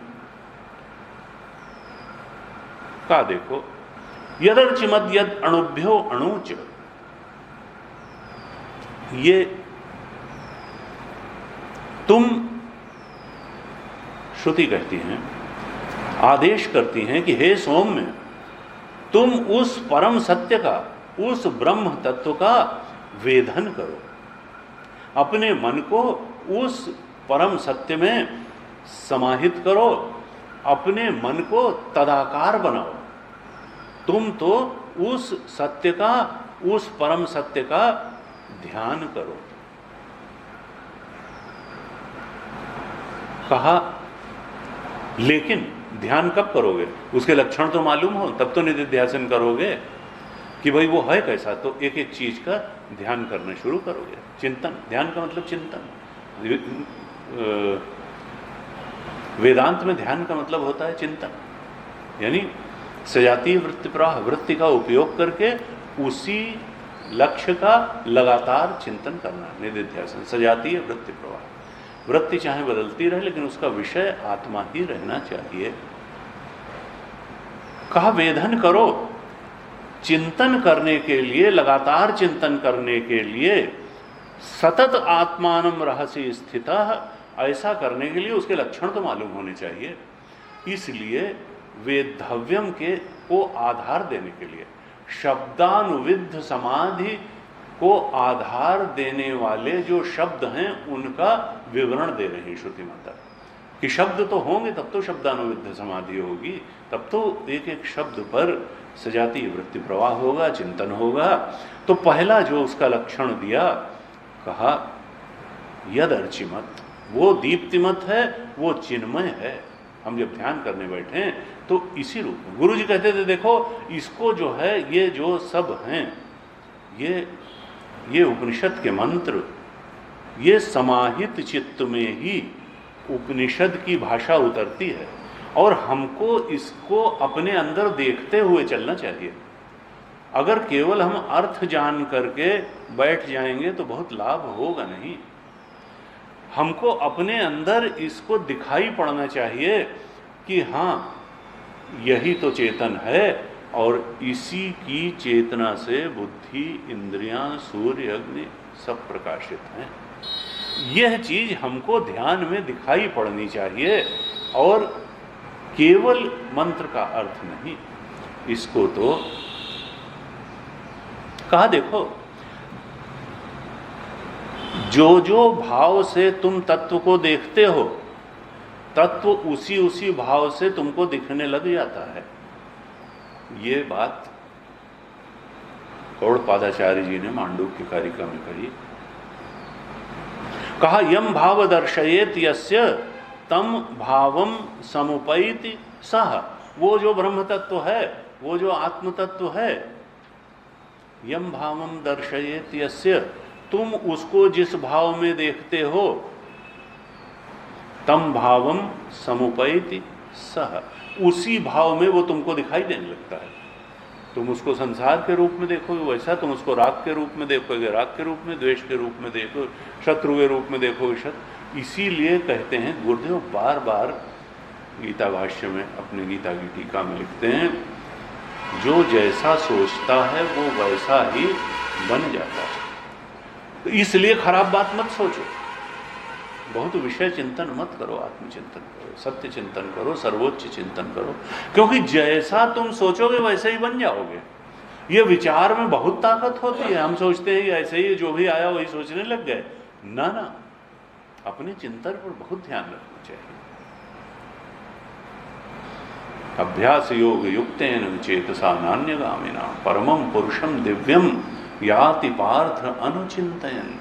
का देखो, यदर्चिमद यद अणुभ्यो अणुच, ये तुम, श्रुति कहती हैं, आदेश करती हैं कि हे सौम्य, तुम उस परम सत्य का, उस ब्रह्म तत्व का वेधन करो, अपने मन को उस परम सत्य में समाहित करो, अपने मन को तदाकार बनाओ। तुम तो उस सत्य का, उस परम सत्य का ध्यान करो। कहा लेकिन ध्यान कब करोगे? उसके लक्षण तो मालूम हो, तब तो निधिध्यासन करोगे कि भाई वो है कैसा। तो एक एक चीज का ध्यान करना शुरू करोगे। चिंतन, ध्यान का मतलब चिंतन। वेदांत में ध्यान का मतलब होता है चिंतन, यानी सजातीय वृत्ति प्रवाह, वृत्ति का उपयोग करके उसी लक्ष्य का लगातार चिंतन करना, निधिध्यासन। सजातीय वृत्ति प्रवाह, वृत्ति चाहे बदलती रहे लेकिन उसका विषय आत्मा ही रहना चाहिए। कहा वेधन करो, चिंतन करने के लिए, लगातार चिंतन करने के लिए, सतत आत्मानम रहस्य स्थितः, ऐसा करने के लिए उसके लक्षण तो मालूम होने चाहिए। इसलिए वेद्धव्यम के को आधार देने के लिए शब्दानुविद्ध समाधि को आधार देने वाले जो शब्द हैं उनका विवरण दे रही श्रुति माता। कि शब्द तो होंगे तब तो शब्दानुविद्ध समाधि होगी, तब तो एक एक शब्द पर सजातीय वृत्ति प्रवाह होगा, चिंतन होगा। तो पहला जो उसका लक्षण दिया, कहा यद अर्चिमत, वो दीप्तिमत है, वो चिन्मय है। हम जब ध्यान करने बैठे तो इसी रूप में गुरु जी कहते थे, देखो इसको जो है, ये जो सब हैं, ये उपनिषद के मंत्र, ये समाहित चित्त में ही उपनिषद की भाषा उतरती है, और हमको इसको अपने अंदर देखते हुए चलना चाहिए। अगर केवल हम अर्थ जान करके बैठ जाएंगे तो बहुत लाभ होगा नहीं। हमको अपने अंदर इसको दिखाई पड़ना चाहिए कि हाँ, यही तो चेतन है, और इसी की चेतना से बुद्धि, इंद्रियां, सूर्य, अग्नि सब प्रकाशित हैं। यह चीज हमको ध्यान में दिखाई पड़नी चाहिए, और केवल मंत्र का अर्थ नहीं। इसको तो कहा, देखो जो जो भाव से तुम तत्व को देखते हो, तत्व उसी उसी भाव से तुमको दिखने लग जाता है। ये बात गौड़पादाचार्य जी ने मांडूक्य कारिका में कही। कहा यम भाव दर्शयेत यस्य तम भावम समुपैति सह, वो जो ब्रह्म तत्व है, वो जो आत्म तत्व है, यम भावम दर्शयेत यस्य, तुम उसको जिस भाव में देखते हो, तम भावम समुपैति सह, उसी भाव में वो तुमको दिखाई देने लगता है। तुम उसको संसार के रूप में देखोगे वैसा, तुम उसको राग के रूप में देखोगे राग के रूप में, द्वेष के रूप में देखो, शत्रु के रूप में देखोगे शत्रु। इसीलिए कहते हैं गुरुदेव बार बार गीता भाष्य में, अपनी गीता की टीका में लिखते हैं, जो जैसा सोचता है वो वैसा ही बन जाता है। तो इसलिए खराब बात मत सोचो, बहुत विषय चिंतन मत करो, आत्मचिंतन करो, सत्य चिंतन करो, सर्वोच्च चिंतन करो, क्योंकि जैसा तुम सोचोगे वैसे ही बन जाओगे। ये विचार में बहुत ताकत होती है। हम सोचते हैं कि ऐसे ही जो भी आया वही सोचने लग गए, ना ना, अपने चिंतन पर बहुत ध्यान रखना चाहिए। अभ्यास योग युक्तेन चेतसा नान्यगामिना परमं पुरुषम दिव्यम याति पार्थ अनुचिंतयन्।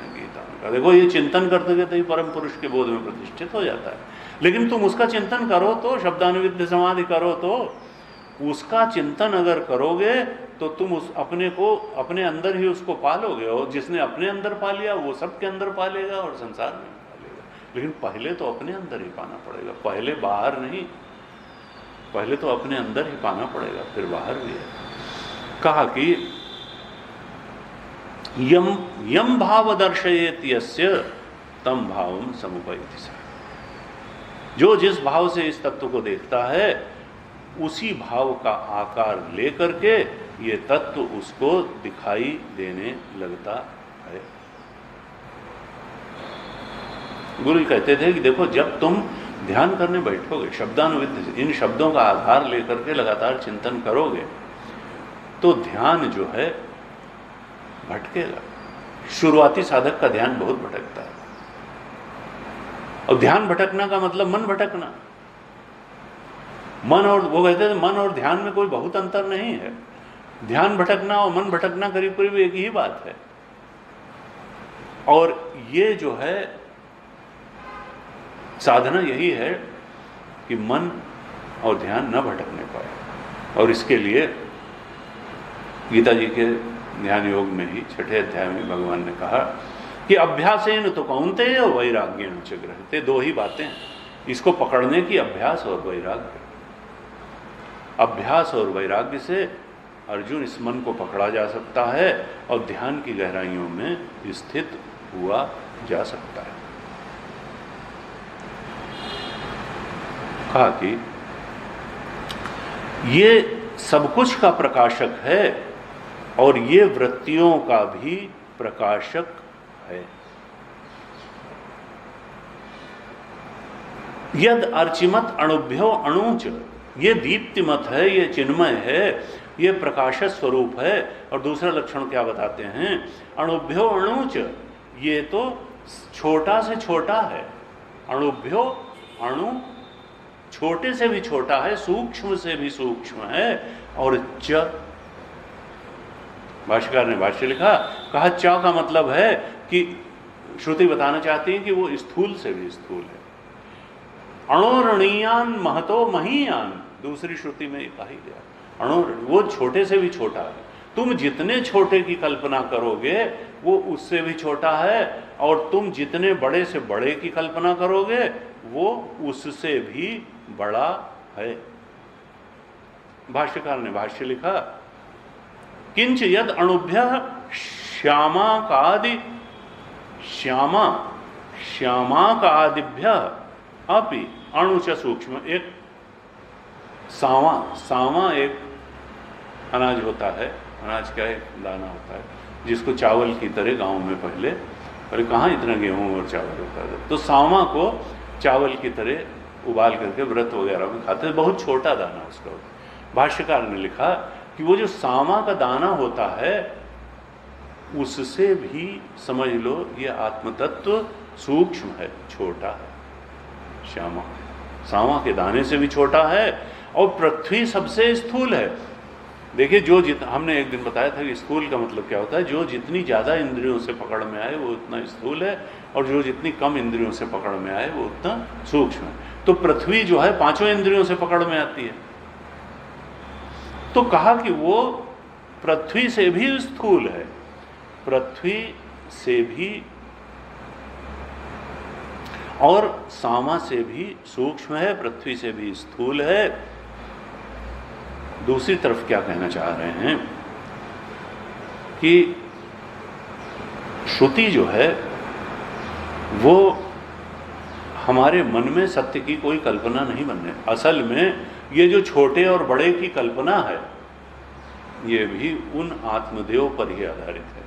देखो ये चिंतन करते करते ही परम पुरुष के बोध में प्रतिष्ठित हो जाता है। लेकिन तुम उसका चिंतन करो तो, शब्दानुविद्ध समाधि करो तो, उसका चिंतन अगर करोगे तो तुम उस अपने को अपने अंदर ही उसको पालोगे, और जिसने अपने अंदर पा लिया वो सबके अंदर पालेगा और संसार में पालेगा। लेकिन पहले तो अपने अंदर ही पाना पड़ेगा, पहले बाहर नहीं, पहले तो अपने अंदर ही पाना पड़ेगा, फिर बाहर भी है। कहा कि यम यम भाव दर्शयेत यस्य तम भावम समुपैति सह, जो जिस भाव से इस तत्व को देखता है उसी भाव का आकार लेकर के ये तत्व उसको दिखाई देने लगता है। गुरु कहते थे कि देखो जब तुम ध्यान करने बैठोगे, शब्दानुविद्ध इन शब्दों का आधार लेकर के लगातार चिंतन करोगे, तो ध्यान जो है भटकेगा। शुरुआती साधक का ध्यान बहुत भटकता है, और ध्यान भटकना का मतलब मन भटकना। मन और, वो कहते थे मन और ध्यान में कोई बहुत अंतर नहीं है। ध्यान भटकना और मन भटकना करीब करीब एक ही बात है। और ये जो है साधना यही है कि मन और ध्यान न भटकने पाए। और इसके लिए गीता जी के ध्यान योग में ही 6ठे अध्याय में भगवान ने कहा कि अभ्यासेन तो कौन्तेय वैराग्येण च गृह्यते। दो ही बातें, इसको पकड़ने की अभ्यास और वैराग्य। अभ्यास और वैराग्य से अर्जुन इस मन को पकड़ा जा सकता है और ध्यान की गहराइयों में स्थित हुआ जा सकता है। कहा कि ये सब कुछ का प्रकाशक है और ये वृत्तियों का भी प्रकाशक है। यद अर्चिमत अणुभ्यो अणुच, ये दीप्तिमत है, ये चिन्मय है, ये प्रकाश स्वरूप है। और दूसरा लक्षण क्या बताते हैं, अणुभ्यो अणुच, ये तो छोटा से छोटा है। अणुभ्यो अणु छोटे से भी छोटा है, सूक्ष्म से भी सूक्ष्म है। और च, भाष्यकार ने भाष्य लिखा, कहा च का मतलब है कि श्रुति बताना चाहती है कि वो स्थूल से भी स्थूल है। अणोरणीयान महतो महीयान, दूसरी श्रुति में कहा ही गया अणोरणीय, वो छोटे से भी छोटा है। तुम जितने छोटे की कल्पना करोगे वो उससे भी छोटा है, और तुम जितने बड़े से बड़े की कल्पना करोगे वो उससे भी बड़ा है। भाष्यकार ने भाष्य लिखा, किंच यद अणुभ्य श्यामाकादिभ्य अपि अणुच सूक्ष्म। एक सांवा एक अनाज होता है, अनाज का एक दाना होता है जिसको चावल की तरह गांव में पहले कहाँ इतना गेहूं और चावल होता था, तो सांवा को चावल की तरह उबाल करके व्रत वगैरह में खाते थे, बहुत छोटा दाना उसका होता है। भाष्यकार ने लिखा कि वो जो सांवा का दाना होता है उससे भी समझ लो ये आत्मतत्व सूक्ष्म है, छोटा है। सांवा के दाने से भी छोटा है, और पृथ्वी सबसे स्थूल है। देखिए, हमने एक दिन बताया था कि स्थूल का मतलब क्या होता है, जो जितनी ज़्यादा इंद्रियों से पकड़ में आए वो उतना स्थूल है, और जो जितनी कम इंद्रियों से पकड़ में आए वो उतना सूक्ष्म है। तो पृथ्वी जो है 5 इंद्रियों से पकड़ में आती है, तो कहा कि वो पृथ्वी से भी स्थूल है, पृथ्वी से भी और सांवा से भी सूक्ष्म है, पृथ्वी से भी स्थूल है। दूसरी तरफ क्या कहना चाह रहे हैं कि श्रुति जो है वो हमारे मन में सत्य की कोई कल्पना नहीं बनने। असल में ये जो छोटे और बड़े की कल्पना है ये भी उन आत्मदेव पर ही आधारित है।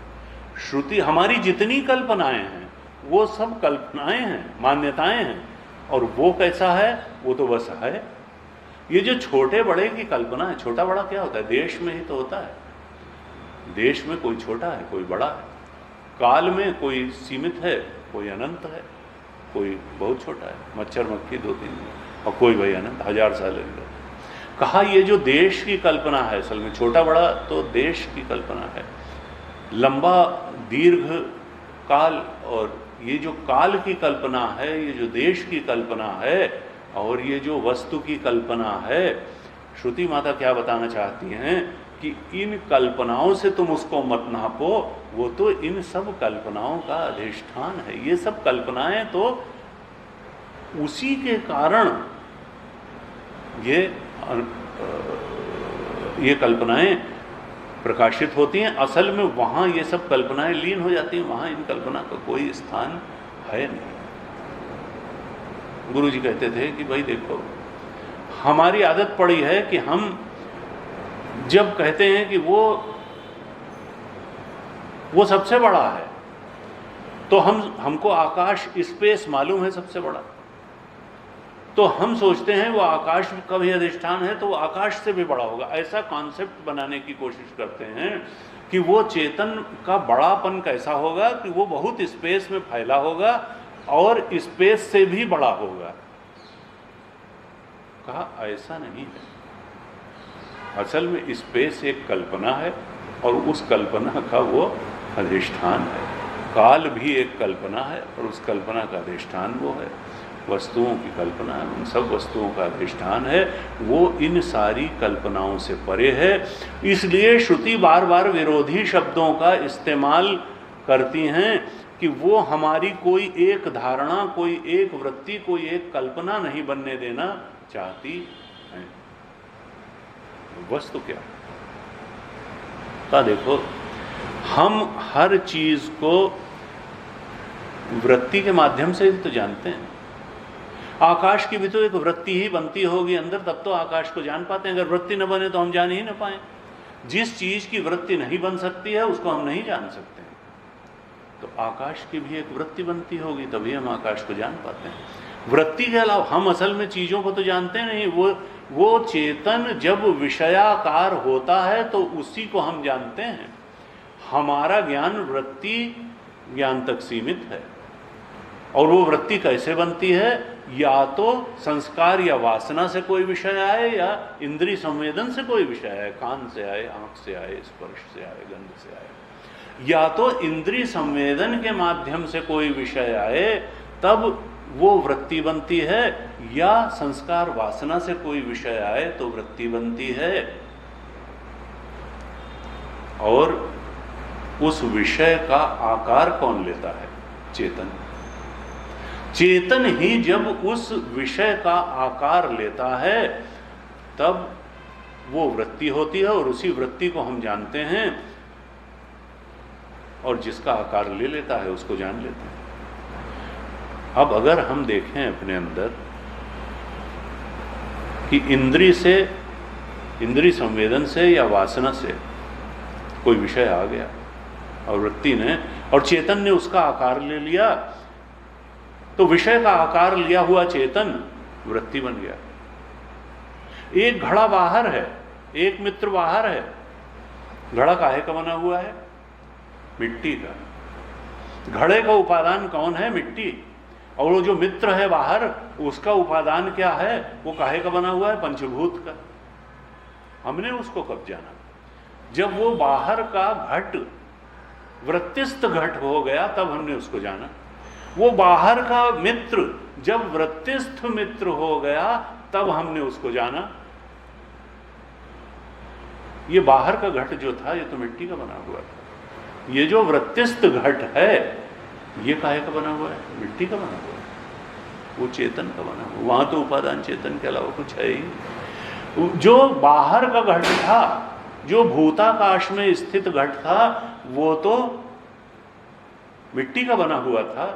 श्रुति हमारी जितनी कल्पनाएं हैं वो सब कल्पनाएं हैं, मान्यताएं हैं, और वो कैसा है, वो तो बस है। ये जो छोटे बड़े की कल्पना है, छोटा बड़ा क्या होता है, देश में ही तो होता है। देश में कोई छोटा है, कोई बड़ा है, काल में कोई सीमित है, कोई अनंत है, कोई बहुत छोटा है, मच्छर मक्खी 2-3 और कोई भाई अनंत 1000 साल लगेगा। कहा ये जो देश की कल्पना है, असल में छोटा बड़ा तो देश की कल्पना है, लंबा दीर्घ काल, और ये जो काल की कल्पना है, ये जो देश की कल्पना है, और ये जो वस्तु की कल्पना है, श्रुति माता क्या बताना चाहती हैं कि इन कल्पनाओं से तुम उसको मत नापो, वो तो इन सब कल्पनाओं का अधिष्ठान है। ये सब कल्पनाएं तो उसी के कारण ये कल्पनाएं प्रकाशित होती हैं। असल में वहाँ ये सब कल्पनाएं लीन हो जाती हैं, वहाँ इन कल्पना का कोई स्थान है नहीं। गुरु जी कहते थे कि भाई देखो, हमारी आदत पड़ी है कि हम जब कहते हैं कि वो सबसे बड़ा है, तो हमको आकाश स्पेस मालूम है सबसे बड़ा, तो हम सोचते हैं वो आकाश का भी अधिष्ठान है तो वो आकाश से भी बड़ा होगा। ऐसा कॉन्सेप्ट बनाने की कोशिश करते हैं कि वो चेतन का बड़ापन कैसा होगा कि वो बहुत स्पेस में फैला होगा और स्पेस से भी बड़ा होगा। कहा ऐसा नहीं है, असल में स्पेस एक कल्पना है और उस कल्पना का वो अधिष्ठान है। काल भी एक कल्पना है और उस कल्पना का अधिष्ठान वो है। वस्तुओं की कल्पना है, उन सब वस्तुओं का अधिष्ठान है, वो इन सारी कल्पनाओं से परे है। इसलिए श्रुति बार बार विरोधी शब्दों का इस्तेमाल करती हैं कि वो हमारी कोई एक धारणा, कोई एक वृत्ति, कोई एक कल्पना नहीं बनने देना चाहती हैं। वस्तु क्या का देखो, हम हर चीज को वृत्ति के माध्यम से तो जानते हैं। आकाश की भी तो एक वृत्ति ही बनती होगी अंदर, तब तो आकाश को जान पाते हैं। अगर वृत्ति न बने तो हम जान ही न पाए। जिस चीज की वृत्ति नहीं बन सकती है उसको हम नहीं जान सकते हैं। तो आकाश की भी एक वृत्ति बनती होगी तभी हम आकाश को जान पाते हैं। वृत्ति के अलावा हम असल में चीजों को तो जानते नहीं। वो चेतन जब विषयाकार होता है तो उसी को हम जानते हैं। हमारा ज्ञान वृत्ति ज्ञान तक सीमित है। और वो वृत्ति कैसे बनती है? या तो संस्कार या वासना से कोई विषय आए, या इंद्रिय संवेदन से कोई विषय आए, कान से आए, आंख से आए, स्पर्श से आए, गंध से आए। या तो इंद्रिय संवेदन के माध्यम से कोई विषय आए तब वो वृत्ति बनती है, या संस्कार वासना से कोई विषय आए तो वृत्ति बनती है। और उस विषय का आकार कौन लेता है? चेतन। चेतन ही जब उस विषय का आकार लेता है तब वो वृत्ति होती है, और उसी वृत्ति को हम जानते हैं, और जिसका आकार ले लेता है उसको जान लेते हैं। अब अगर हम देखें अपने अंदर कि इंद्रिय संवेदन से या वासना से कोई विषय आ गया और वृत्ति ने और चेतन ने उसका आकार ले लिया, तो विषय का आकार लिया हुआ चेतन वृत्ति बन गया। एक घड़ा बाहर है, एक मित्र बाहर है। घड़ा काहे का बना हुआ है? मिट्टी का। घड़े का उपादान कौन है? मिट्टी। और वो जो मित्र है बाहर, उसका उपादान क्या है? वो काहे का बना हुआ है? पंचभूत का। हमने उसको कब जाना? जब वो बाहर का घट वृत्तिस्थ घट हो गया तब हमने उसको जाना। वो बाहर का मित्र जब वृत्तिस्थ मित्र हो गया तब हमने उसको जाना। ये बाहर का घट जो था ये तो मिट्टी का बना हुआ था। ये जो वृत्तिस्थ घट है ये काहे का बना हुआ है? मिट्टी का बना हुआ है। वो चेतन का बना हुआ। वहां तो उपादान चेतन के अलावा कुछ है ही। जो बाहर का घट था, जो भूताकाश में स्थित घट था, वो तो मिट्टी का बना हुआ था।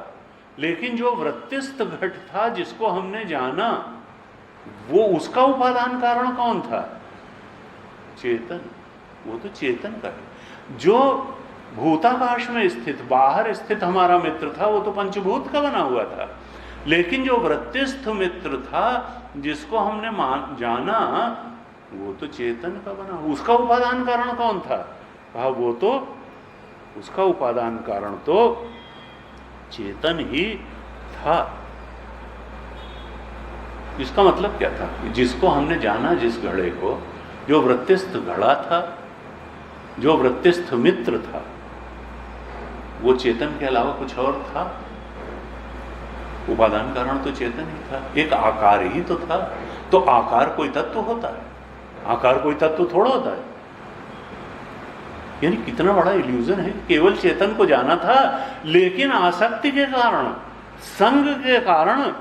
लेकिन जो वृत्तिस्थ घट था जिसको हमने जाना, वो उसका उपादान कारण कौन था? चेतन। वो तो चेतन का है। जो भूताकाश में स्थित बाहर स्थित हमारा मित्र था वो तो पंचभूत का बना हुआ था। लेकिन जो वृत्तिस्थ मित्र था जिसको हमने जाना, वो तो चेतन का बना। उसका उपादान कारण कौन था? कहा वो तो उसका उपादान कारण तो चेतन ही था। इसका मतलब क्या था? जिसको हमने जाना, जिस घड़े को, जो वृत्तिस्थ घड़ा था, जो वृत्तिस्थ मित्र था, वो चेतन के अलावा कुछ और था? उपादान कारण तो चेतन ही था। एक आकार ही तो था। तो आकार कोई तत्व होता है? आकार कोई तत्व थोड़ा होता है। यानी कितना बड़ा इल्यूजन है। केवल चेतन को जाना था, लेकिन आसक्ति के कारण, संग के कारण,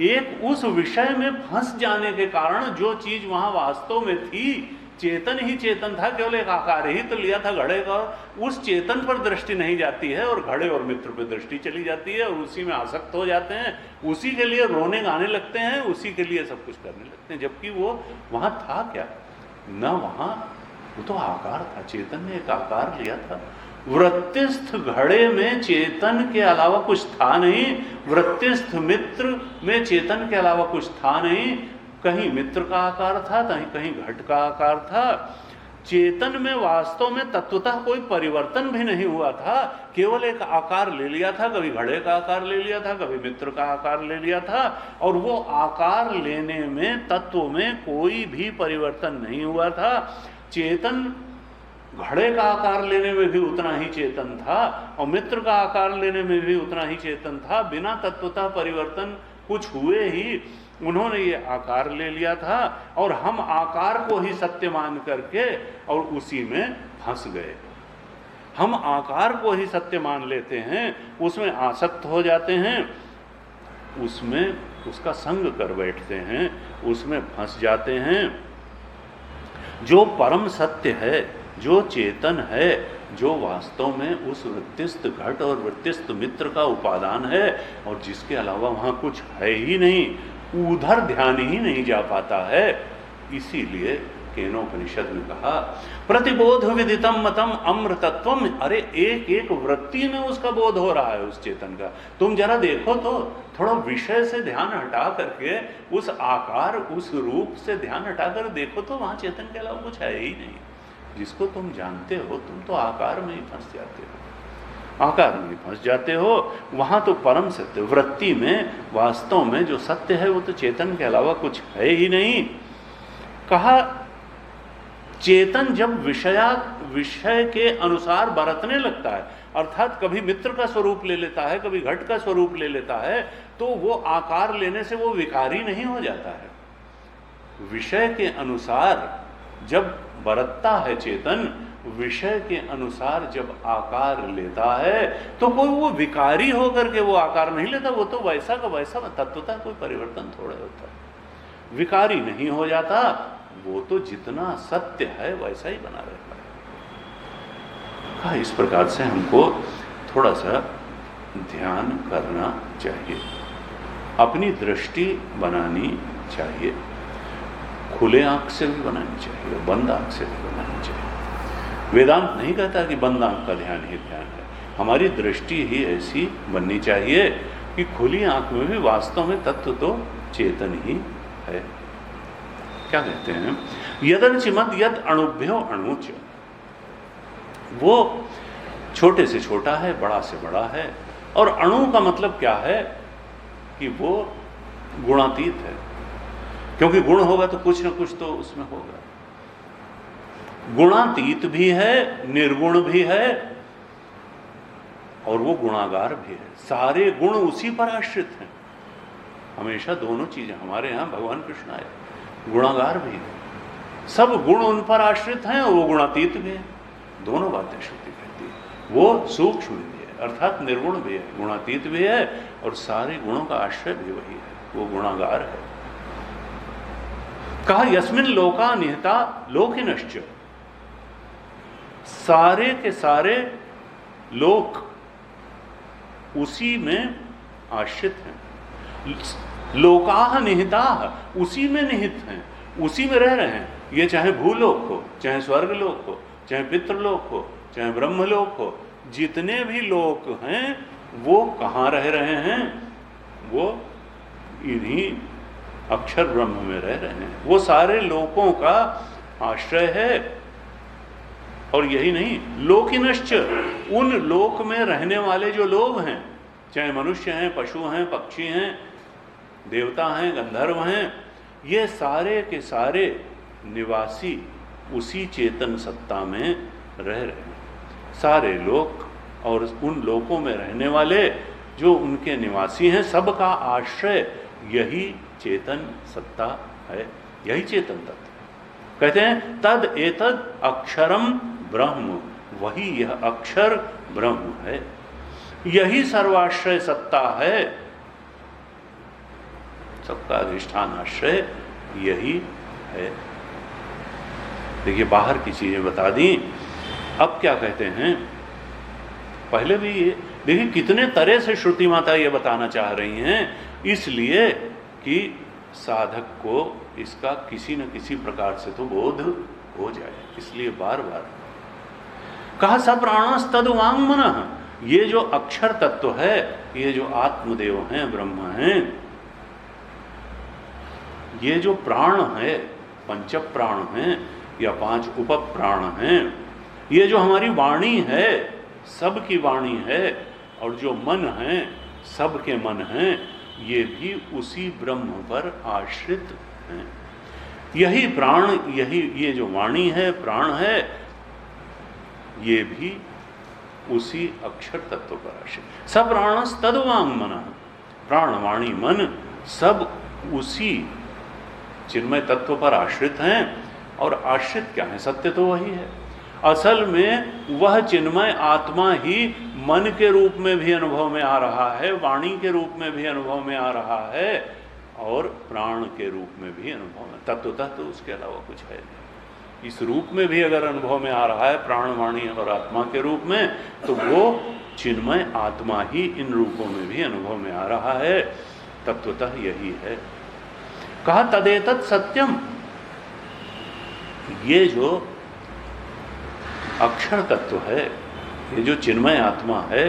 एक उस विषय में फंस जाने के कारण जो चीज वहां वास्तव में थी, चेतन ही चेतन था, केवल एक आकार ही तो लिया था घड़े का। उस चेतन पर दृष्टि नहीं जाती है और घड़े और मित्र पर दृष्टि चली जाती है, और उसी में आसक्त हो जाते हैं, उसी के लिए रोने गाने लगते हैं, उसी के लिए सब कुछ करने लगते हैं। जबकि वो वहां था क्या? न वहां, वो तो आकार था। चेतन ने एक आकार लिया था। वृत्तिस्थ घड़े में चेतन के अलावा कुछ था नहीं। वृत्तिस्थ मित्र में चेतन के अलावा कुछ था नहीं। कहीं मित्र का आकार था, कहीं घट का आकार था। चेतन में वास्तव में तत्वतः कोई परिवर्तन भी नहीं हुआ था, केवल एक आकार ले लिया था। कभी घड़े का आकार ले लिया था, कभी मित्र का आकार ले लिया था, और वो आकार लेने में तत्व में कोई भी परिवर्तन नहीं हुआ था। चेतन घड़े का आकार लेने में भी उतना ही चेतन था, और मित्र का आकार लेने में भी उतना ही चेतन था। बिना तत्वतः परिवर्तन कुछ हुए ही उन्होंने ये आकार ले लिया था, और हम आकार को ही सत्य मान करके और उसी में फंस गए। हम आकार को ही सत्य मान लेते हैं, उसमें आसक्त हो जाते हैं, उसमें उसका संग कर बैठते हैं, उसमें फंस जाते हैं। जो परम सत्य है, जो चेतन है, जो वास्तव में उस वृत्तिस्थ घट और वृत्तिस्थ मित्र का उपादान है, और जिसके अलावा वहां कुछ है ही नहीं, उधर ध्यान ही नहीं जा पाता है। इसीलिए केनोपनिषद ने कहा प्रतिबोध विदितम मतम अमृतत्वम। अरे एक एक वृत्ति में उसका बोध हो रहा है उस चेतन का। तुम जरा देखो तो, थोड़ा विषय से ध्यान हटा करके उस आकार, उस रूप से ध्यान हटा कर देखो तो वहां चेतन के अलावा कुछ है ही नहीं। जिसको तुम जानते हो, तुम तो आकार में ही फंस जाते हो। आकार में फंस जाते हो। वहाँ तो परम सत्य वृत्ति में वास्तव में जो सत्य है वो तो चेतन के अलावा कुछ है ही नहीं। कहा चेतन जब विषय के अनुसार बरतने लगता है, अर्थात कभी मित्र का स्वरूप ले लेता है, कभी घट का स्वरूप ले लेता है, तो वो आकार लेने से वो विकारी नहीं हो जाता है। विषय के अनुसार जब बरतता है चेतन, विषय के अनुसार जब आकार लेता है, तो कोई वो विकारी होकर के वो आकार नहीं लेता, वो तो वैसा का वैसा तत्वतः कोई परिवर्तन थोड़ा होता है, विकारी नहीं हो जाता, वो तो जितना सत्य है वैसा ही बना रहता है। इस प्रकार से हमको थोड़ा सा ध्यान करना चाहिए, अपनी दृष्टि बनानी चाहिए, खुले आंख से भी बनानी चाहिए, बंद आंख से भी बनानी चाहिए। वेदांत नहीं कहता कि बंद आंख का ध्यान ही ध्यान है, हमारी दृष्टि ही ऐसी बननी चाहिए कि खुली आंख में भी वास्तव में तत्व तो चेतन ही है। क्या कहते हैं, यदंचिमत यद अणुभ्यो अणुच, वो छोटे से छोटा है, बड़ा से बड़ा है। और अणु का मतलब क्या है कि वो गुणातीत है, क्योंकि गुण होगा तो कुछ ना कुछ तो उसमें होगा। गुणातीत भी है, निर्गुण भी है, और वो गुणागार भी है। सारे गुण उसी पर आश्रित हैं, हमेशा दोनों चीजें हमारे यहाँ भगवान कृष्ण आए, गुणागार भी है, सब गुण उन पर आश्रित हैं और वो गुणातीत भी है। दोनों बातें श्रुति कहती है। वो सूक्ष्म भी है अर्थात निर्गुण भी है, गुणातीत भी है, और सारे गुणों का आश्रय भी वही है, वो गुणागार है। कहा यस्मिन लोका निहिता लोकिनश्च, सारे के सारे लोक उसी में आश्रित हैं। लोकाह निहिताः, उसी में निहित हैं, उसी में रह रहे हैं। ये चाहे भूलोक हो, चाहे स्वर्गलोक हो, चाहे पितृलोक हो, चाहे ब्रह्मलोक हो, जितने भी लोक हैं वो कहाँ रह रहे हैं, वो इन्हीं अक्षर ब्रह्म में रह रहे हैं। वो सारे लोकों का आश्रय है। और यही नहीं, लोकिनश्च, उन लोक में रहने वाले जो लोग हैं, चाहे मनुष्य हैं, पशु हैं, पक्षी हैं, देवता हैं, गंधर्व हैं, ये सारे के सारे निवासी उसी चेतन सत्ता में रह रहे हैं। सारे लोक और उन लोकों में रहने वाले जो उनके निवासी हैं, सबका आश्रय यही चेतन सत्ता है, यही चेतन तत्व। कहते हैं तद एतद अक्षरम ब्रह्म, वही यह अक्षर ब्रह्म है, यही सर्वाश्रय सत्ता है, सबका अधिष्ठान आश्रय यही है। देखिए बाहर की चीजें बता दी, अब क्या कहते हैं, पहले भी ये देखिए कितने तरह से श्रुति माता ये बताना चाह रही हैं, इसलिए कि साधक को इसका किसी न किसी प्रकार से तो बोध हो जाए, इसलिए बार बार कहा स प्राणस तद्वाङ्मनः, ये जो अक्षर तत्व है, ये जो आत्मदेव हैं, ब्रह्म हैं, ये जो प्राण है, पंच प्राण हैं या 5 उप प्राण हैं, ये जो हमारी वाणी है, सबकी वाणी है, और जो मन है, सबके मन हैं, ये भी उसी ब्रह्म पर आश्रित हैं। यही प्राण, यही ये जो वाणी है, प्राण है, ये भी उसी अक्षर तत्व पर आश्रित। सब प्राणस तद्वाङ्मनः, प्राण वाणी मन सब उसी चिन्मय तत्व पर आश्रित हैं। और आश्रित क्या है, सत्य तो वही है। असल में वह चिन्मय आत्मा ही मन के रूप में भी अनुभव में आ रहा है, वाणी के रूप में भी अनुभव में आ रहा है, और प्राण के रूप में भी अनुभव में, तत्वतः तो उसके अलावा कुछ है नहीं। इस रूप में भी अगर अनुभव में आ रहा है, प्राण वाणी और आत्मा के रूप में, तो वो चिन्मय आत्मा ही इन रूपों में भी अनुभव में आ रहा है, तत्वतः यही है। कहा तदेतत् सत्यम, ये जो अक्षर तत्व है, ये जो चिन्मय आत्मा है,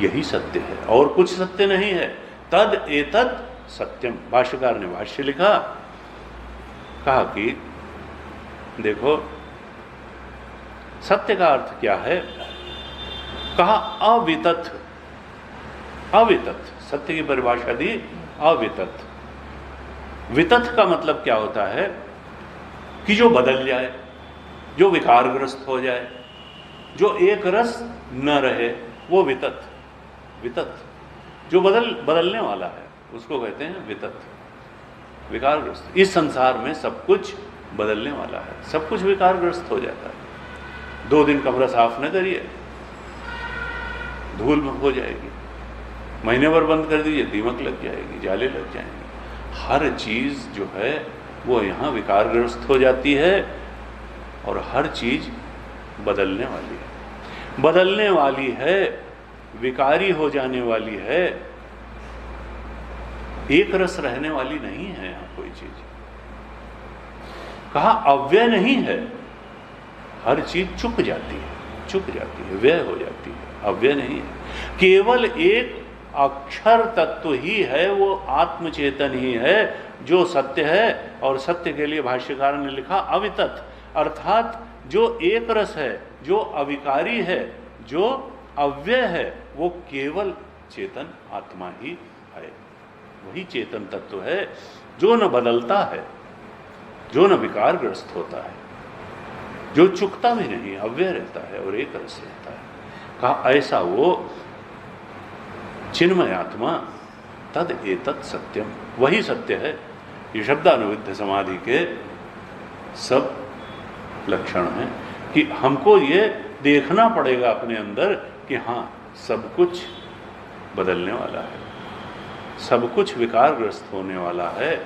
यही सत्य है, और कुछ सत्य नहीं है। तद एतत् सत्यम, भाष्यकार ने भाष्य लिखा, कहा कि देखो सत्य का अर्थ क्या है, कहा अवितथ। अवितथ सत्य की परिभाषा दी अवितथ। वितथ का मतलब क्या होता है कि जो बदल जाए, जो विकारग्रस्त हो जाए, जो एक रस न रहे, वो वितथ। वितथ जो बदलने वाला है उसको कहते हैं वितथ। विकारग्रस्त। इस संसार में सब कुछ बदलने वाला है, सब कुछ विकारग्रस्त हो जाता है। 2 दिन कमरा साफ न करिए, धूल हो जाएगी। महीने भर बंद कर दीजिए, दीमक लग जाएगी, जाले लग जाएंगे। हर चीज जो है वो यहाँ विकारग्रस्त हो जाती है और हर चीज बदलने वाली है। बदलने वाली है, विकारी हो जाने वाली है, एक रस रहने वाली नहीं है यहाँ कोई चीज। कहा अव्यय नहीं है, हर चीज चुक जाती है, व्यय हो जाती है, अव्यय नहीं है। केवल एक अक्षर तत्व ही है, वो आत्मचेतन ही है जो सत्य है। और सत्य के लिए भाष्यकार ने लिखा अवितथ, अर्थात जो एक रस है, जो अविकारी है, जो अव्यय है, वो केवल चेतन आत्मा ही है। वही चेतन तत्व है जो न बदलता है, जो न विकारग्रस्त होता है, जो चुकता भी नहीं, अव्यय रहता है और एक रस रहता है। कहा ऐसा वो चिन्मय आत्मा तद एतत् सत्यम, वही सत्य है। ये शब्दानुविद्ध समाधि के सब लक्षण हैं कि हमको ये देखना पड़ेगा अपने अंदर कि हाँ सब कुछ बदलने वाला है, सब कुछ विकारग्रस्त होने वाला है,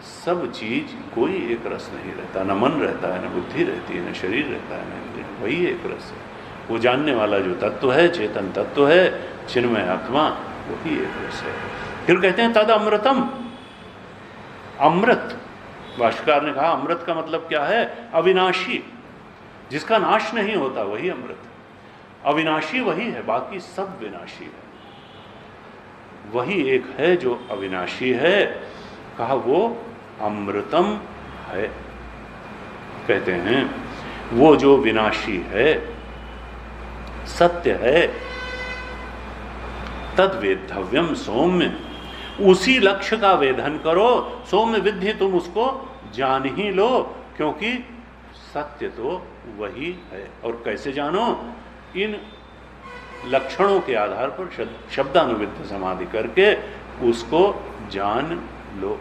सब चीज कोई एक रस नहीं रहता, न मन रहता है, न बुद्धि रहती है, न शरीर रहता है, न इंद्रिय, वही एक रस है। वो जानने वाला जो तत्व है, चेतन तत्व है, चिन्मय आत्मा, वही एक रस है। फिर कहते हैं तद अमृतम, अमृत। भाष्यकार ने कहा अमृत का मतलब क्या है? अविनाशी, जिसका नाश नहीं होता वही अमृत। अविनाशी वही है, बाकी सब विनाशी है। वही एक है जो अविनाशी है, कहा वो अमृतम है। कहते हैं वो जो विनाशी है, सत्य है, तद वेद्धव्यम सौम्य, उसी लक्ष्य का वेधन करो। सौम्य विद्धि, तुम उसको जान ही लो, क्योंकि सत्य तो वही है। और कैसे जानो? इन लक्षणों के आधार पर शब्दानुविद्ध समाधि करके उसको जान लो।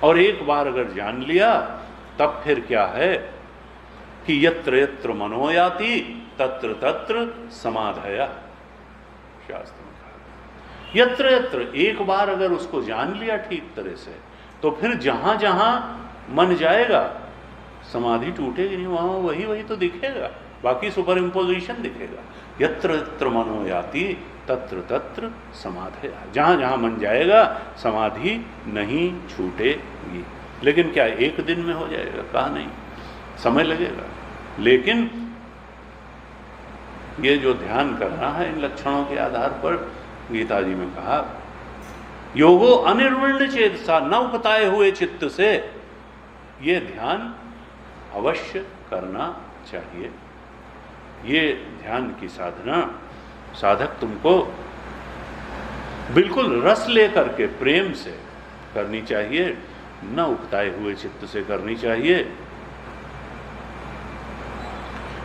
और एक बार अगर जान लिया तब फिर क्या है कि यत्र यत्र मनोयाति तत्र तत्र समाधया, शास्त्र में कहा। यत्र यत्र, एक बार अगर उसको जान लिया ठीक तरह से, तो फिर जहां जहां मन जाएगा समाधि टूटेगी नहीं, वहां वही वही तो दिखेगा, बाकी सुपर इम्पोजिशन दिखेगा। यत्र यत्र मनोयाति तत्र तत्र समाधया, जहां जहां मन जाएगा समाधि नहीं छूटेगी। लेकिन क्या एक दिन में हो जाएगा? कहा नहीं, समय लगेगा। लेकिन ये जो ध्यान करना है इन लक्षणों के आधार पर, गीता जी में कहा योगो अनिर्वर्ण चेतसा, न उकताए हुए चित्त से ये ध्यान अवश्य करना चाहिए। ये ध्यान की साधना साधक तुमको बिल्कुल रस लेकर के प्रेम से करनी चाहिए, न उकताए हुए चित्त से करनी चाहिए।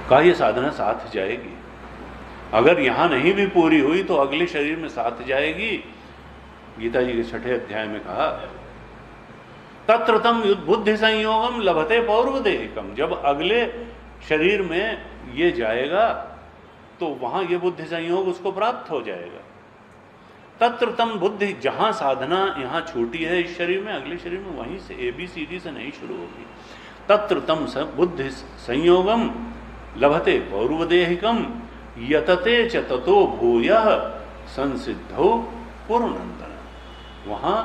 कहा ये साधना साथ जाएगी, अगर यहां नहीं भी पूरी हुई तो अगले शरीर में साथ जाएगी। गीता जी के 6ठे अध्याय में कहा तत्र तम बुद्धि संयोगम लभते पौर्वदेहिकम, जब अगले शरीर में ये जाएगा तो वहां ये बुद्धि संयोग उसको प्राप्त हो जाएगा। तत्र तम बुद्धि, जहां साधना यहां छूटी है इस शरीर में, अगले शरीर में वहीं से ABCD से नहीं शुरू होगी। तत्र तम बुद्धि संयोगम लभते पौर्वदेहिकम यतते च ततो भूयः संसिद्धो पूर्वनंदन, वहां।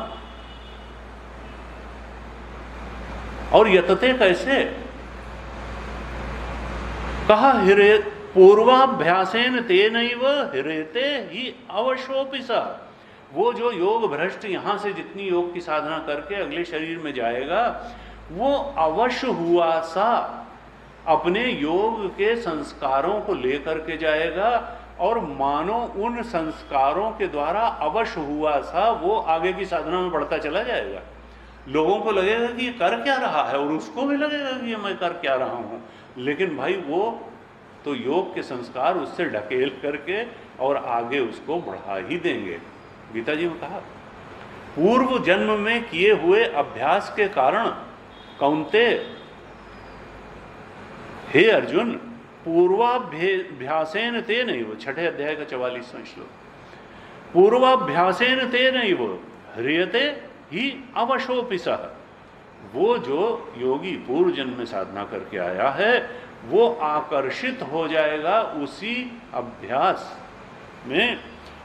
और यतते कैसे? कहा हिरे पूर्वाभ्यासेन तेनैव हिरेते ही अवशोपि सा, वो जो योग भ्रष्ट यहां से जितनी योग की साधना करके अगले शरीर में जाएगा, वो अवश्य हुआ सा अपने योग के संस्कारों को लेकर के जाएगा और मानो उन संस्कारों के द्वारा अवश्य हुआ सा वो आगे की साधना में बढ़ता चला जाएगा। लोगों को लगेगा कि ये कर क्या रहा है, और उसको भी लगेगा कि ये मैं कर क्या रहा हूँ, लेकिन भाई वो तो योग के संस्कार उससे ढकेल करके और आगे उसको बढ़ा ही देंगे। गीता जी में कहा, पूर्व जन्म में किए हुए अभ्यास के कारण कौन्तेय, हे अर्जुन, पूर्वाभ्यासेन तेनैव, छठे अध्याय का 44वां श्लोक, पूर्वाभ्यासेन तेनैव ह्रियते ही अवशोऽपि सः। वो जो योगी पूर्व जन्म में साधना करके आया है वो आकर्षित हो जाएगा उसी अभ्यास में,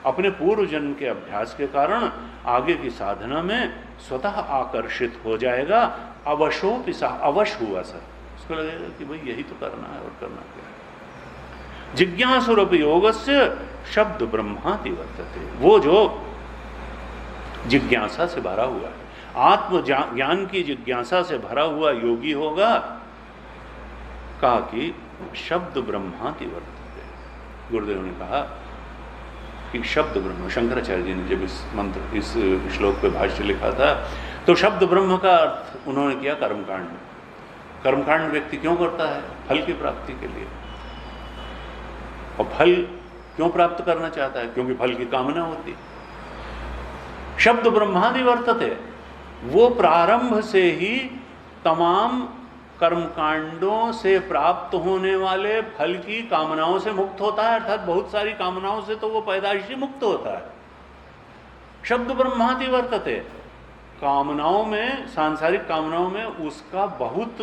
अपने पूर्व जन्म के अभ्यास के कारण आगे की साधना में स्वतः आकर्षित हो जाएगा। अवशोऽपि सः, अवश्य हुआ सर, उसको लगेगा कि भाई यही तो करना है और करना क्या है। जिज्ञासुरपि योगस्य शब्द ब्रह्माति वर्तते, वो जो जिज्ञासा से भरा हुआ है, आत्म ज्ञान की जिज्ञासा से भरा हुआ योगी होगा, कहा कि शब्द ब्रह्माति वर्तते। गुरुदेव ने कहा कि शब्द ब्रह्म, शंकराचार्य जी ने जब इस मंत्र, इस श्लोक पे भाष्य लिखा था तो शब्द ब्रह्म का अर्थ उन्होंने किया कर्मकांड। कर्मकांड व्यक्ति क्यों करता है? फल की प्राप्ति के लिए। और फल क्यों प्राप्त करना चाहता है? क्योंकि फल की कामना होती। शब्द ब्रह्मादि वर्तते, वो प्रारंभ से ही तमाम कर्मकांडों से प्राप्त होने वाले फल की कामनाओं से मुक्त होता है, अर्थात बहुत सारी कामनाओं से तो वो पैदाइशी मुक्त होता है। शब्द ब्रह्मादि वर्तते, कामनाओं में, सांसारिक कामनाओं में उसका बहुत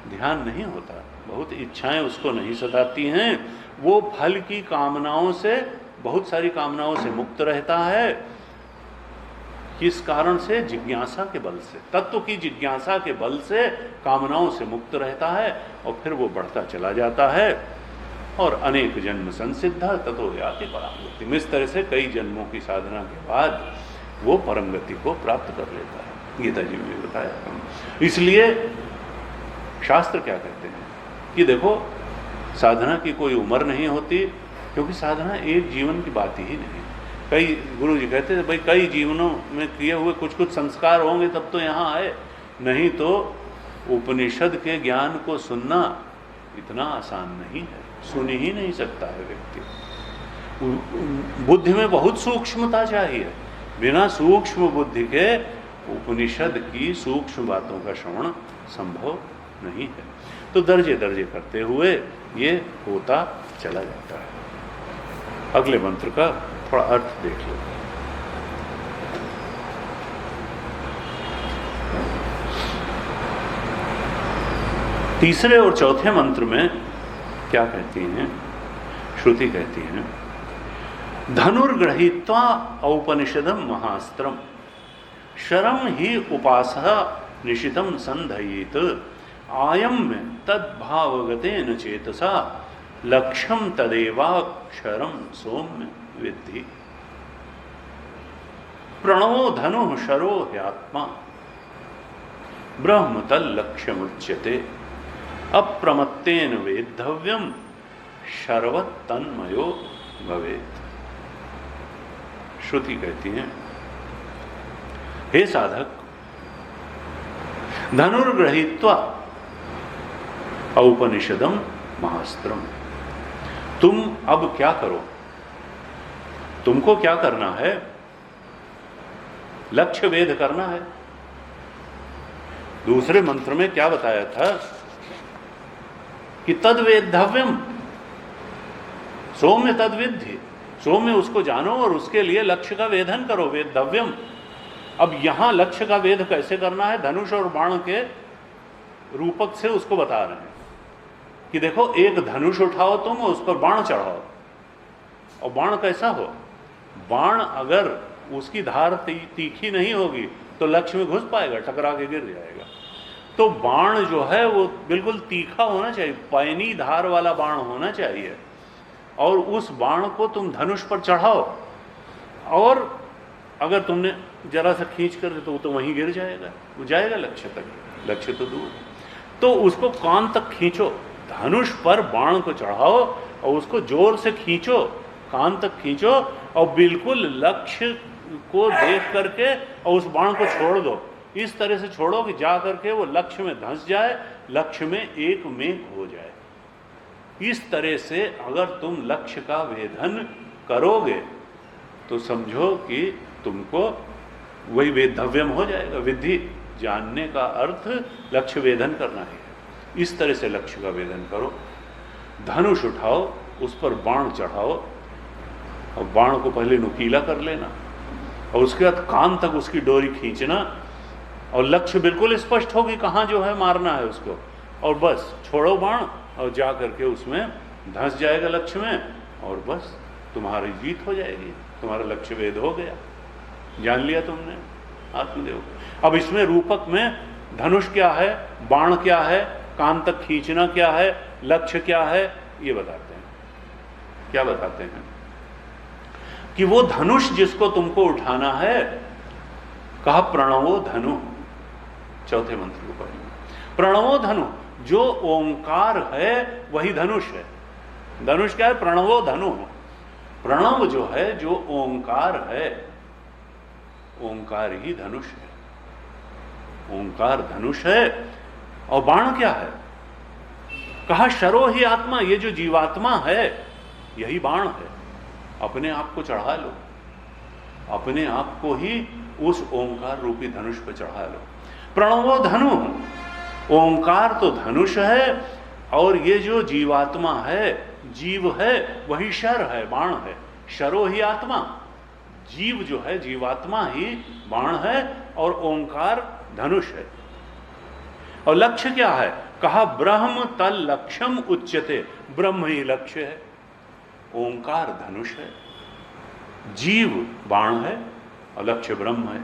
ध्यान नहीं होता, बहुत इच्छाएं उसको नहीं सताती हैं, वो फल की कामनाओं से, बहुत सारी कामनाओं से मुक्त रहता है। किस कारण से? जिज्ञासा के बल से, तत्व की जिज्ञासा के बल से कामनाओं से मुक्त रहता है और फिर वो बढ़ता चला जाता है और अनेक जन्म संसिद्धा ततो याति परम गति। इस तरह से कई जन्मों की साधना के बाद वो परम गति को प्राप्त कर लेता है। गीता जी में बताया। इसलिए शास्त्र क्या कहते हैं कि देखो, साधना की कोई उम्र नहीं होती, क्योंकि साधना एक जीवन की बात ही नहीं। कई गुरु जी कहते थे भाई कई जीवनों में किए हुए कुछ कुछ संस्कार होंगे तब तो यहाँ आए, नहीं तो उपनिषद के ज्ञान को सुनना इतना आसान नहीं है, सुन ही नहीं सकता है व्यक्ति। बुद्धि में बहुत सूक्ष्मता चाहिए, बिना सूक्ष्म बुद्धि के उपनिषद की सूक्ष्म बातों का श्रवण संभव नहीं है। तो दर्जे दर्जे करते हुए ये होता चला जाता है। अगले मंत्र का थोड़ा अर्थ देख लो। तीसरे और चौथे मंत्र में क्या कहती हैं? श्रुति कहती हैं, धनुर्गृहीत्वा औपनिषदम महास्त्रम शरम ही उपासः निशितम संधयेत आयम्य तद्भावगतेन चेतसा लक्ष्यम तदेवाक्षरम सौम्य विद्धि। प्रणवो धनु शरो ह्यात्मा ब्रह्म तल्लक्ष्यमुच्यते अप्रमत्तेन वेद्धव्यम शर्वतन्मयो भवेत्। श्रुति कहती है, हे साधक, धनुर्गृहीत्वा औपनिषदम महास्त्रम, तुम अब क्या करो? तुमको क्या करना है? लक्ष्य वेद करना है। दूसरे मंत्र में क्या बताया था कि तद वेद्धव्यम, सौम्य तद विद्धि, सौम्य उसको जानो और उसके लिए लक्ष्य का वेधन करो, वेद्धव्यम। अब यहां लक्ष्य का वेध कैसे करना है? धनुष और बाण के रूपक से उसको बता रहे हैं कि देखो, एक धनुष उठाओ तुम, उस पर बाण चढ़ाओ, और बाण कैसा हो? बाण अगर उसकी धार तीखी नहीं होगी तो लक्ष्य में घुस पाएगा, टकरा के गिर जाएगा। तो बाण जो है वो बिल्कुल तीखा होना चाहिए, पैनी धार वाला बाण होना चाहिए, और उस बाण को तुम धनुष पर चढ़ाओ, और अगर तुमने जरा सा खींच कर तो वहीं गिर जाएगा, वो जाएगा लक्ष्य तक, लक्ष्य तो दूर। तो उसको कान तक खींचो, धनुष पर बाण को चढ़ाओ और उसको जोर से खींचो, कान तक खींचो और बिल्कुल लक्ष्य को देख करके और उस बाण को छोड़ दो। इस तरह से छोड़ो कि जा करके वो लक्ष्य में धंस जाए, लक्ष्य में एक मेघ हो जाए। इस तरह से अगर तुम लक्ष्य का वेधन करोगे तो समझो कि तुमको वही वेद्धव्यम हो जाएगा। विधि जानने का अर्थ लक्ष्य वेधन करना है। इस तरह से लक्ष्य का वेधन करो। धनुष उठाओ, उस पर बाण चढ़ाओ और बाण को पहले नुकीला कर लेना और उसके बाद कान तक उसकी डोरी खींचना और लक्ष्य बिल्कुल स्पष्ट हो कि कहाँ जो है मारना है उसको, और बस छोड़ो बाण और जा करके उसमें धंस जाएगा लक्ष्य में, और बस तुम्हारी जीत हो जाएगी। तुम्हारा लक्ष्य वेद हो गया, जान लिया तुमने आत्मदेव। अब इसमें रूपक में धनुष क्या है, बाण क्या है, कान तक खींचना क्या है, लक्ष्य क्या है, ये बताते हैं। क्या बताते हैं कि वो धनुष जिसको तुमको उठाना है, कहा प्रणवो धनु। चौथे मंत्र को पढ़ेंगे। प्रणवो धनु, जो ओंकार है वही धनुष है। धनुष क्या है? प्रणवो धनु। प्रणव जो है, जो ओंकार है, ओंकार ही धनुष है। ओंकार धनुष है। और बाण क्या है? कहा शरो ही आत्मा, ये जो जीवात्मा है यही बाण है। अपने आप को चढ़ा लो, अपने आप को ही उस ओंकार रूपी धनुष पर चढ़ा लो। प्रणवो धनु, ओंकार तो धनुष है और ये जो जीवात्मा है, जीव है, वही शर है, बाण है। शरो ही आत्मा, जीव जो है, जीवात्मा ही बाण है और ओंकार धनुष है। और लक्ष्य क्या है? कहा ब्रह्म तल लक्ष्यम उच्यते, ब्रह्म ही लक्ष्य है, ओंकार धनुष है, जीव बाण है और लक्ष्य ब्रह्म है।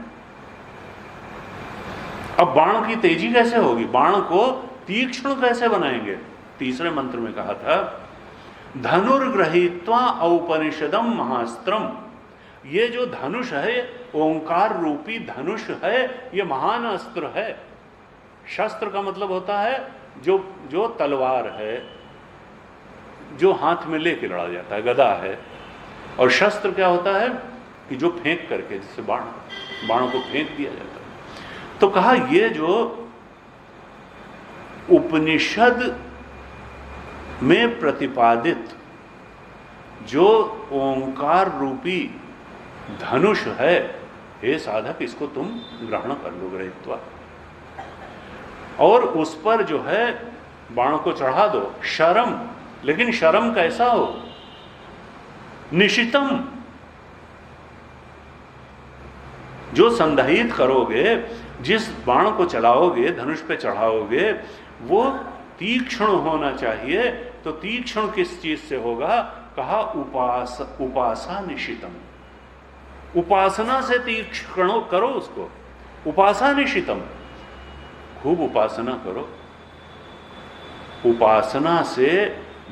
अब बाण की तेजी कैसे होगी? बाण को तीक्ष्ण कैसे बनाएंगे? तीसरे मंत्र में कहा था धनुर्गृहीत्वा औपनिषदम महास्त्रम। ये जो धनुष है, ओंकार रूपी धनुष है, ये महान अस्त्र है। शस्त्र का मतलब होता है जो तलवार है, जो हाथ में लेके लड़ा जाता है, गदा है। और शस्त्र क्या होता है कि जो फेंक करके, जिससे बाण को फेंक दिया जाता है। तो कहा ये जो उपनिषद में प्रतिपादित जो ओंकार रूपी धनुष है, हे साधक, इसको तुम ग्रहण कर लो, गृहीत्वा, और उस पर जो है बाण को चढ़ा दो। शरम, लेकिन शरम कैसा हो? निशितम, जो संधायित करोगे, जिस बाण को चलाओगे, धनुष पे चढ़ाओगे, वो तीक्ष्ण होना चाहिए। तो तीक्ष्ण किस चीज से होगा? कहा उपासा निशितम, उपासना से तीक्ष्ण करो उसको। उपासा निशितम, खूब उपासना करो। उपासना से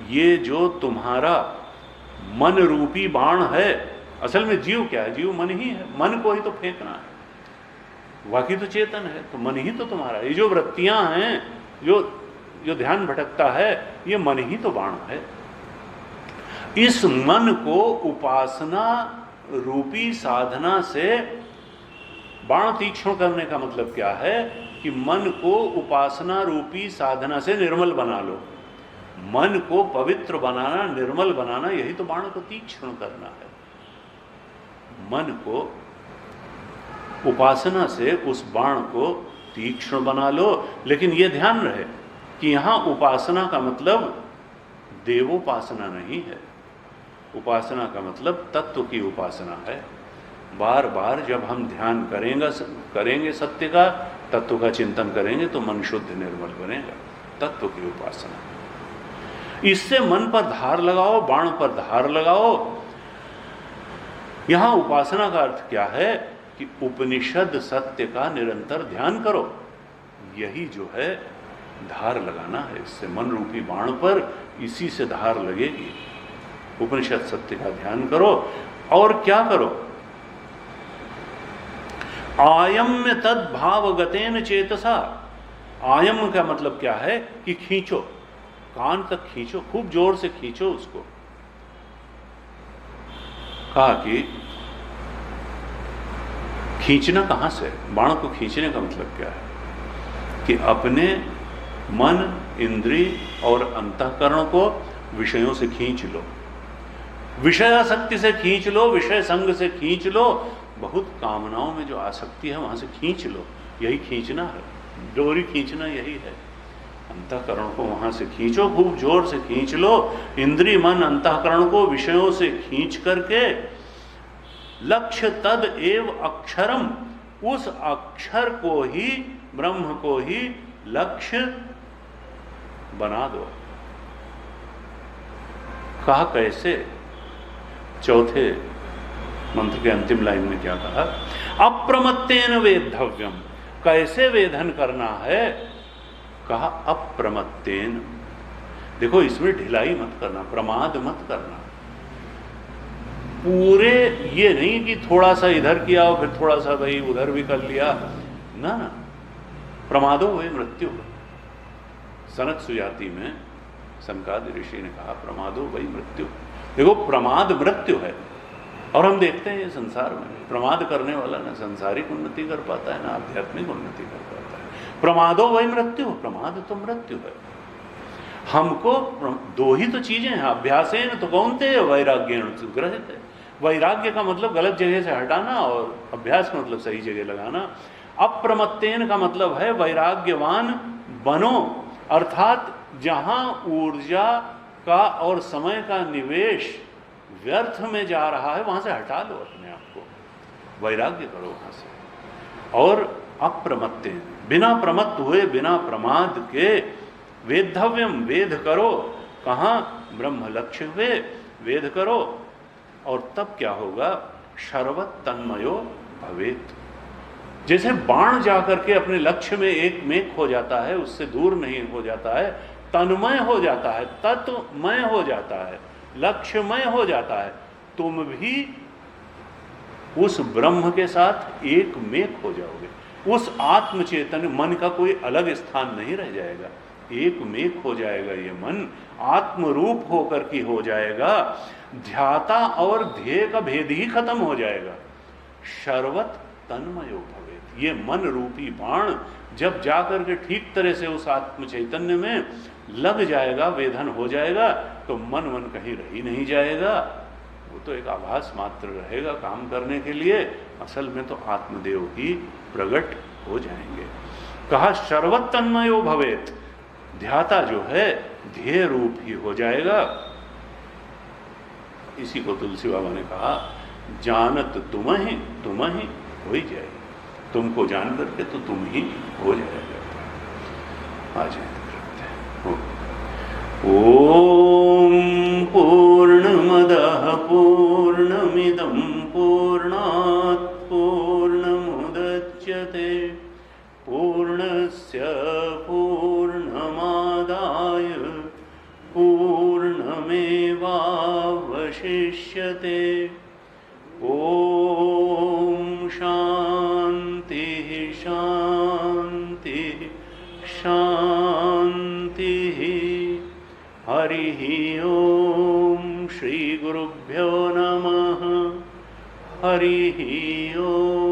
ये जो तुम्हारा मन रूपी बाण है, असल में जीव क्या है? जीव मन ही है, मन को ही तो फेंकना है, बाकी तो चेतन है, तो मन ही तो तुम्हारा। ये जो वृत्तियां हैं, जो ध्यान भटकता है, ये मन ही तो बाण है। इस मन को उपासना रूपी साधना से बाण तीक्ष्ण करने का मतलब क्या है कि मन को उपासना रूपी साधना से निर्मल बना लो। मन को पवित्र बनाना, निर्मल बनाना, यही तो बाण को तीक्ष्ण करना है। मन को उपासना से उस बाण को तीक्ष्ण बना लो। लेकिन यह ध्यान रहे कि यहां उपासना का मतलब देवोपासना नहीं है। उपासना का मतलब तत्व की उपासना है। बार बार जब हम ध्यान करेंगे सत्य का, तत्व का चिंतन करेंगे तो मन शुद्ध निर्मल बनेगा। तत्व की उपासना, इससे मन पर धार लगाओ, बाण पर धार लगाओ। यहां उपासना का अर्थ क्या है कि उपनिषद सत्य का निरंतर ध्यान करो। यही जो है धार लगाना है, इससे मन रूपी बाण पर इसी से धार लगेगी। उपनिषद सत्य का ध्यान करो। और क्या करो? आयम्य तद भावगतेन चेतसा। आयम का मतलब क्या है कि खींचो, कान तक खींचो, खूब जोर से खींचो उसको। कहा कि खींचना कहाँ से, बाण को खींचने का मतलब क्या है कि अपने मन, इंद्री और अंतःकरण को विषयों से खींच लो, विषयासक्ति से खींच लो, विषय संग से खींच लो, बहुत कामनाओं में जो आसक्ति है वहां से खींच लो। यही खींचना है, डोरी खींचना यही है। अंतःकरण को वहां से खींचो, खूब जोर से खींच लो, इंद्री मन अंतःकरण को विषयों से खींच करके लक्ष्य तद एव अक्षरम, उस अक्षर को ही, ब्रह्म को ही लक्ष्य बना दो। कहा कैसे? चौथे मंत्र के अंतिम लाइन में क्या कहा? अप्रमत्तेन वेद्धव्यम, कैसे वेधन करना है? कहा अप्रमत्तेन। देखो इसमें ढिलाई मत करना, प्रमाद मत करना। पूरे ये नहीं कि थोड़ा सा इधर किया और फिर थोड़ा सा भाई उधर भी कर लिया, ना ना। प्रमादो हुए मृत्यु। सनक सुजाति में सनकादि ऋषि ने कहा प्रमादो वही मृत्यु। देखो प्रमाद मृत्यु है, और हम देखते हैं ये संसार में प्रमाद करने वाला ना सांसारिक उन्नति कर पाता है ना आध्यात्मिक उन्नति कर पाता है। प्रमादो वही मृत्यु, प्रमाद तो मृत्यु है। हमको दो ही तो चीजें हैं, अभ्यासेन तो कौनते वैराग्येण ग्रहित है। वैराग्य का मतलब गलत जगह से हटाना और अभ्यास का मतलब सही जगह लगाना। अप्रमत्तेन का मतलब है वैराग्यवान बनो, अर्थात जहां ऊर्जा का और समय का निवेश व्यर्थ में जा रहा है वहां से हटा लो अपने आप को, वैराग्य करो वहां से। और अप्रमत्तेन, बिना प्रमत्त हुए, बिना प्रमाद के, वेद्धव्यम, वेद करो। कहां? ब्रह्म लक्ष्य हुए वेद करो। और तब क्या होगा? शर्वत तन्मयो भवेत। जैसे बाण जाकर के अपने लक्ष्य में एक मेक हो जाता है, उससे दूर नहीं हो जाता है, तन्मय हो जाता है, तत्वमय हो जाता है, लक्ष्यमय हो जाता है। तुम भी उस ब्रह्म के साथ एक मेक हो जाओगे। उस आत्मचेतन मन का कोई अलग स्थान नहीं रह जाएगा, एक मेक हो जाएगा। ये मन आत्मरूप होकर के हो जाएगा। ध्याता और ध्येय का भेद ही खत्म हो जाएगा। शर्वत तन्मयो भवेत। ये मन रूपी बाण जब जाकर के ठीक तरह से उस आत्म चैतन्य में लग जाएगा, वेधन हो जाएगा, तो मन कहीं रह ही नहीं जाएगा। वो तो एक आभास मात्र रहेगा काम करने के लिए, असल में तो आत्मदेव ही प्रकट हो जाएंगे। कहा शर्वत तन्मयो भवेत। ध्याता जो है ध्येय रूप ही हो जाएगा। इसी को तुलसी बाबा ने कहा जानत तुम ही हो ही जाएगी। तुमको जान करके तो तुम ही हो जाएगा। आ जाए ओम पूर्णमदः पूर्णमिदं पूर्णात् पूर्णमुदच्यते पूर्णस्य पूर्णमादाय पूर्णमेवावशिष्यते। ओम शांति शांति शांति। हरि ओम। श्री गुरुभ्यो नमः। हरि ओम।